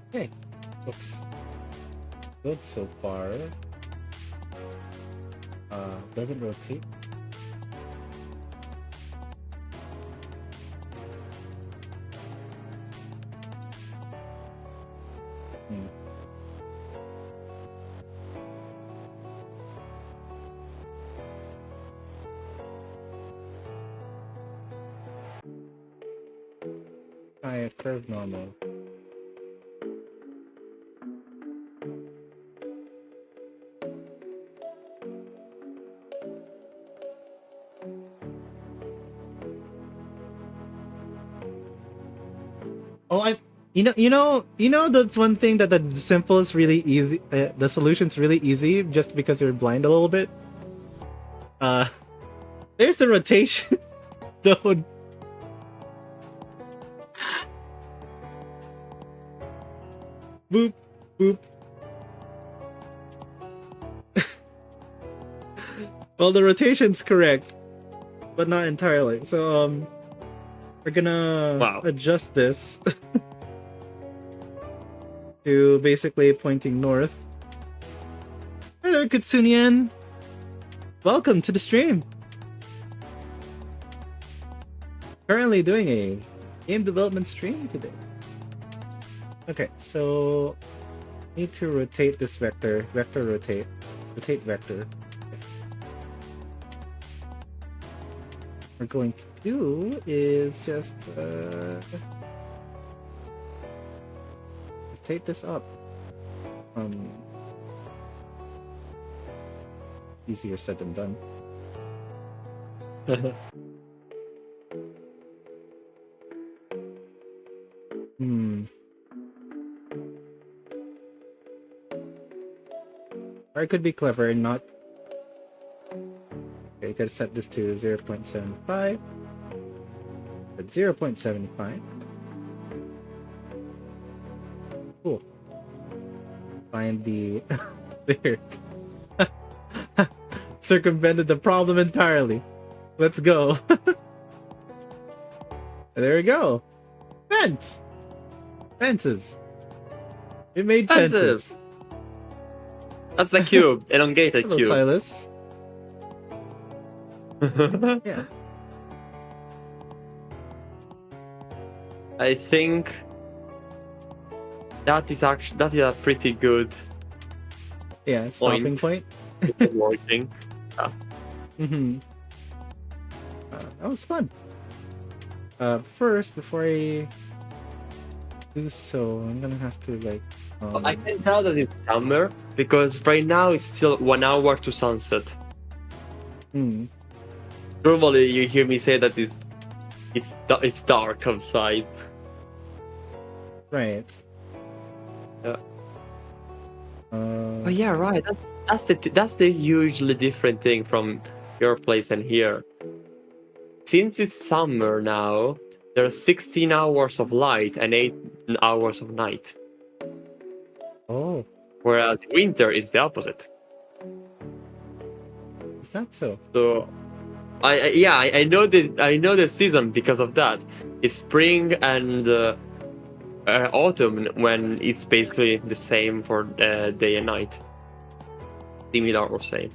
Okay, looks good so far. Doesn't rotate. Curve normal. Oh, that's one thing that the simple is really easy. The solution's really easy just because you're blind a little bit. There's the rotation. Don't. Boop, boop. Well, the rotation's correct, but not entirely. So, we're gonna adjust this to basically pointing north. Hello, Kutsunian. Welcome to the stream. Currently doing a game development stream today. Okay, so need to rotate this vector. Vector rotate. Rotate vector. Okay. What we're going to do is just rotate this up. Easier said than done. Or it could be clever and not. Okay, you gotta set this to 0.75. At 0.75. Cool. Find the there. Circumvented the problem entirely. Let's go. There we go. Fence. Fences. We made fences. That's the cube. Elongated Hello, cube. Silas. Yeah. I think that is a pretty good Yeah. Stopping point. for working. Mm-hmm. That was fun. First, before I do so, I'm gonna have to like. I can tell that it's summer because right now it's still 1 hour to sunset. Mm, Normally, you hear me say that it's dark outside. right. Yeah. Uh, Oh yeah, right. That's the hugely different thing from your place and here. Since it's summer now, there's 16 hours of light and 8 hours of night. oh, Whereas winter is the opposite. is that so? So I know the season because of that. It's spring and autumn when it's basically the same for day and night. Similar or same.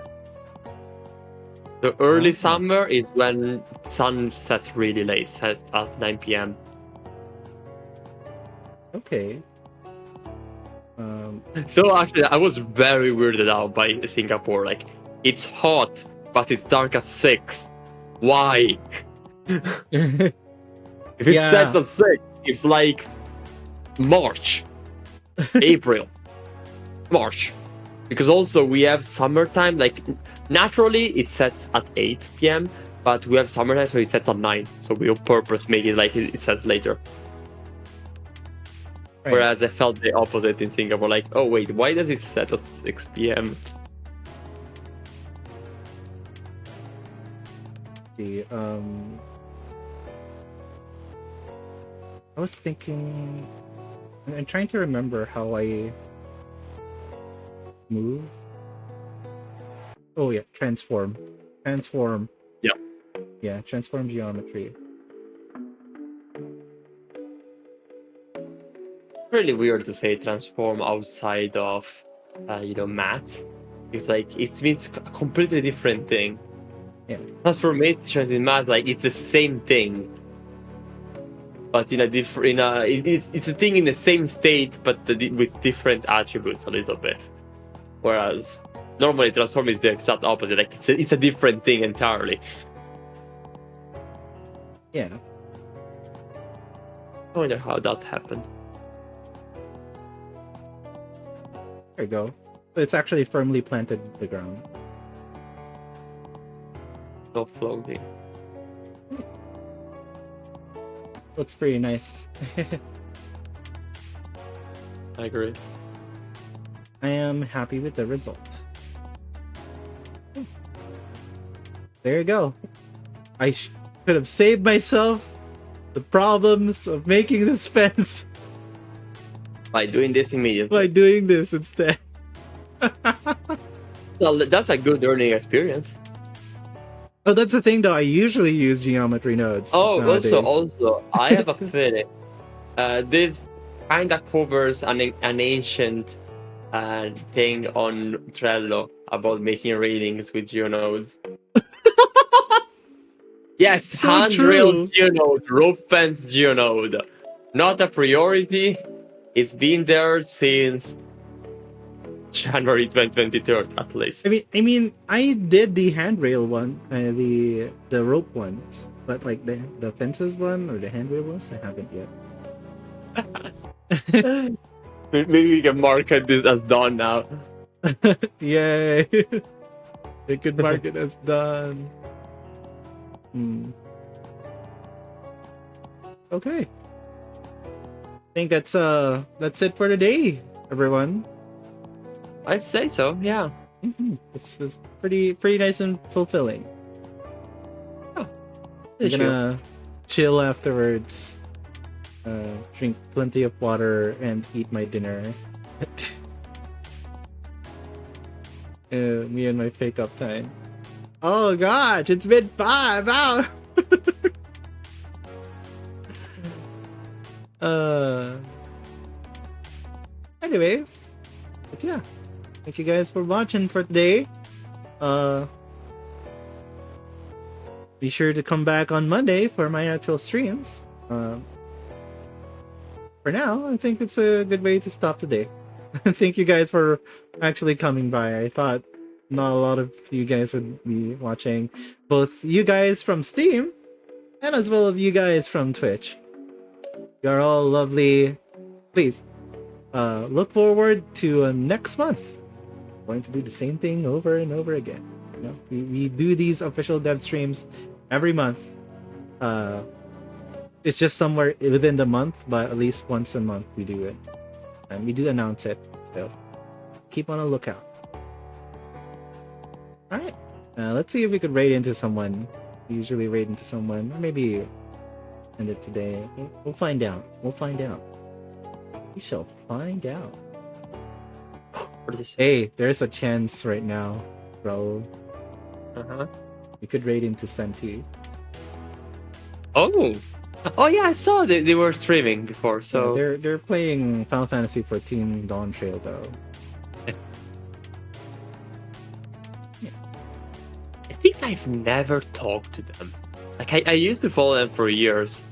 The early Okay. summer is when sun sets really late, sets at 9 p.m. Okay. So actually, I was very weirded out by Singapore. Like, it's hot, but it's dark at 6. Why? If it Yeah. sets at 6, it's like March, April, March. Because also we have summertime. Like, naturally, it sets at 8 p.m., but we have summertime, so it sets at 9. So we on purpose make it like it sets later. Right. Whereas I felt the opposite in Singapore. Like, oh wait, why does it set at 6 p.m.? See, I was thinking. I'm trying to remember how I move. Oh yeah, transform. Yeah. Yeah, transform geometry. Really weird to say transform outside of maths. It's like it means a completely different thing. Yeah. Transformations in math, like it's the same thing, but in a different it's a thing in the same state but with different attributes a little bit. Whereas normally transform is the exact opposite. Like it's a different thing entirely. Yeah. I wonder how that happened. There you go. So it's actually firmly planted in the ground. No floating. Looks pretty nice. I agree. I am happy with the result. There you go. I could have saved myself the problems of making this fence By doing this immediately. by doing this instead. Well, that's a good learning experience. Oh, that's the thing though. I usually use geometry nodes. Oh, nowadays. also, I have a feeling this kind of covers an ancient thing on Trello about making readings with geonodes. Yes, So handrail true. geonode, rope fence geonode. Not a priority. It's been there since January 2023 at least. I mean, I did the handrail one, the rope ones, but like the fences one or the handrail ones, I haven't yet. Maybe we can market this as done now. Yay! They could mark it as done. Okay. I think that's it for today, everyone. I'd say so, yeah. This was pretty nice and fulfilling. Oh, I'm gonna chill afterwards, drink plenty of water, and eat my dinner. Me and my fake up time. Oh gosh, it's been 5 hours. Anyways, but yeah, thank you guys for watching for today. be sure to come back on Monday for my actual streams. For now, I think it's a good way to stop today. Thank you guys for actually coming by. I thought not a lot of you guys would be watching. Both you guys from Steam and as well as you guys from Twitch. You're all lovely. Please, look forward to next month. We're going to do the same thing over and over again. You know, we do these official dev streams every month. It's just somewhere within the month, but at least once a month we do it. And we do announce it, so keep on a lookout. Alright, let's see if we could raid into someone. We usually raid into someone, or maybe end it today. We'll find out. We'll find out. We shall find out. Hey, there's a chance right now, bro. We could raid into Senti. Oh yeah, I saw they were streaming before. So yeah, they're playing Final Fantasy 14 Dawn Trail though. Yeah. I think I've never talked to them. Like I used to follow them for years.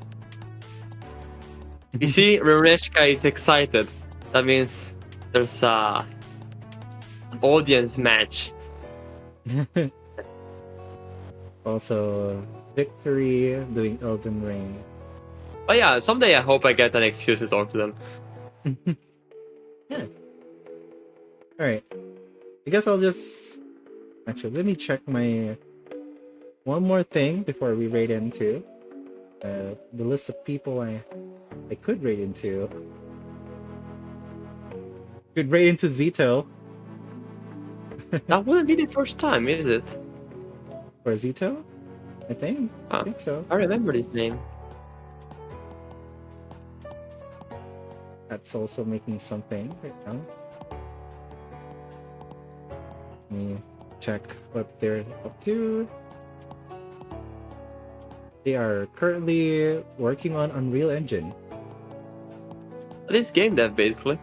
You see, Rereshka is excited. That means there's an audience match. Also, Victory doing Elden Ring. Oh yeah, someday I hope I get an excuse to talk to them. Yeah. Alright. I guess I'll just... Actually, let me check my... One more thing before we raid into. The list of people I could raid into. Could raid into Zito. That wouldn't be the first time, is it? For Zito? I think so. I remember his name. That's also making something right now. Let me check what they're up to. They are currently working on Unreal Engine. This game dev, basically.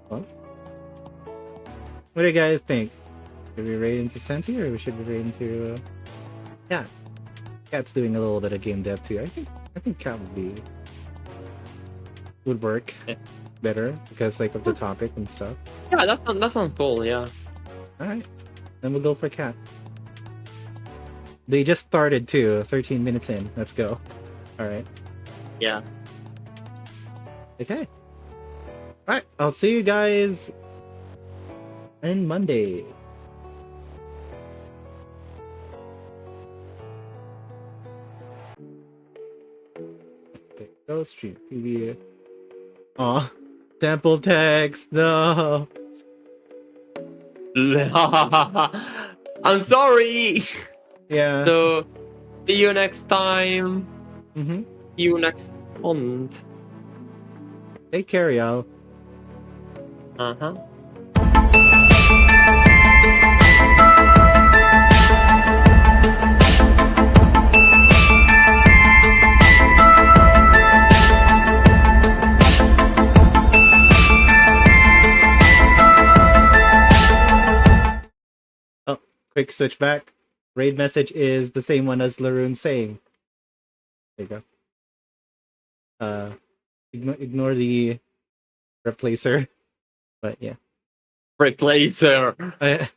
Well, what do you guys think? Should we raid into Senti or should we raid into Cat? Cat's doing a little bit of game dev too. I think Cat would work better because like of the topic and stuff. Yeah, that sounds cool. Yeah. All right, then we'll go for Cat. They just started too. 13 minutes in. Let's go. All right. Yeah. Okay. All right. I'll see you guys on Monday. Okay. Go stream TV. Aw. Sample text. No. I'm sorry. Yeah. So, see you next time. Mm-hmm. See you next month. Take care, y'all. Oh, quick switch back. Raid message is the same one as Laroon saying. There you go. Ignore the replacer. But yeah. Replacer. I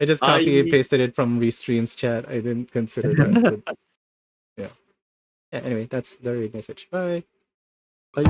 just copy and pasted it from Restream's chat. I didn't consider that. But, yeah. Yeah, anyway, that's the raid message. Bye. Bye.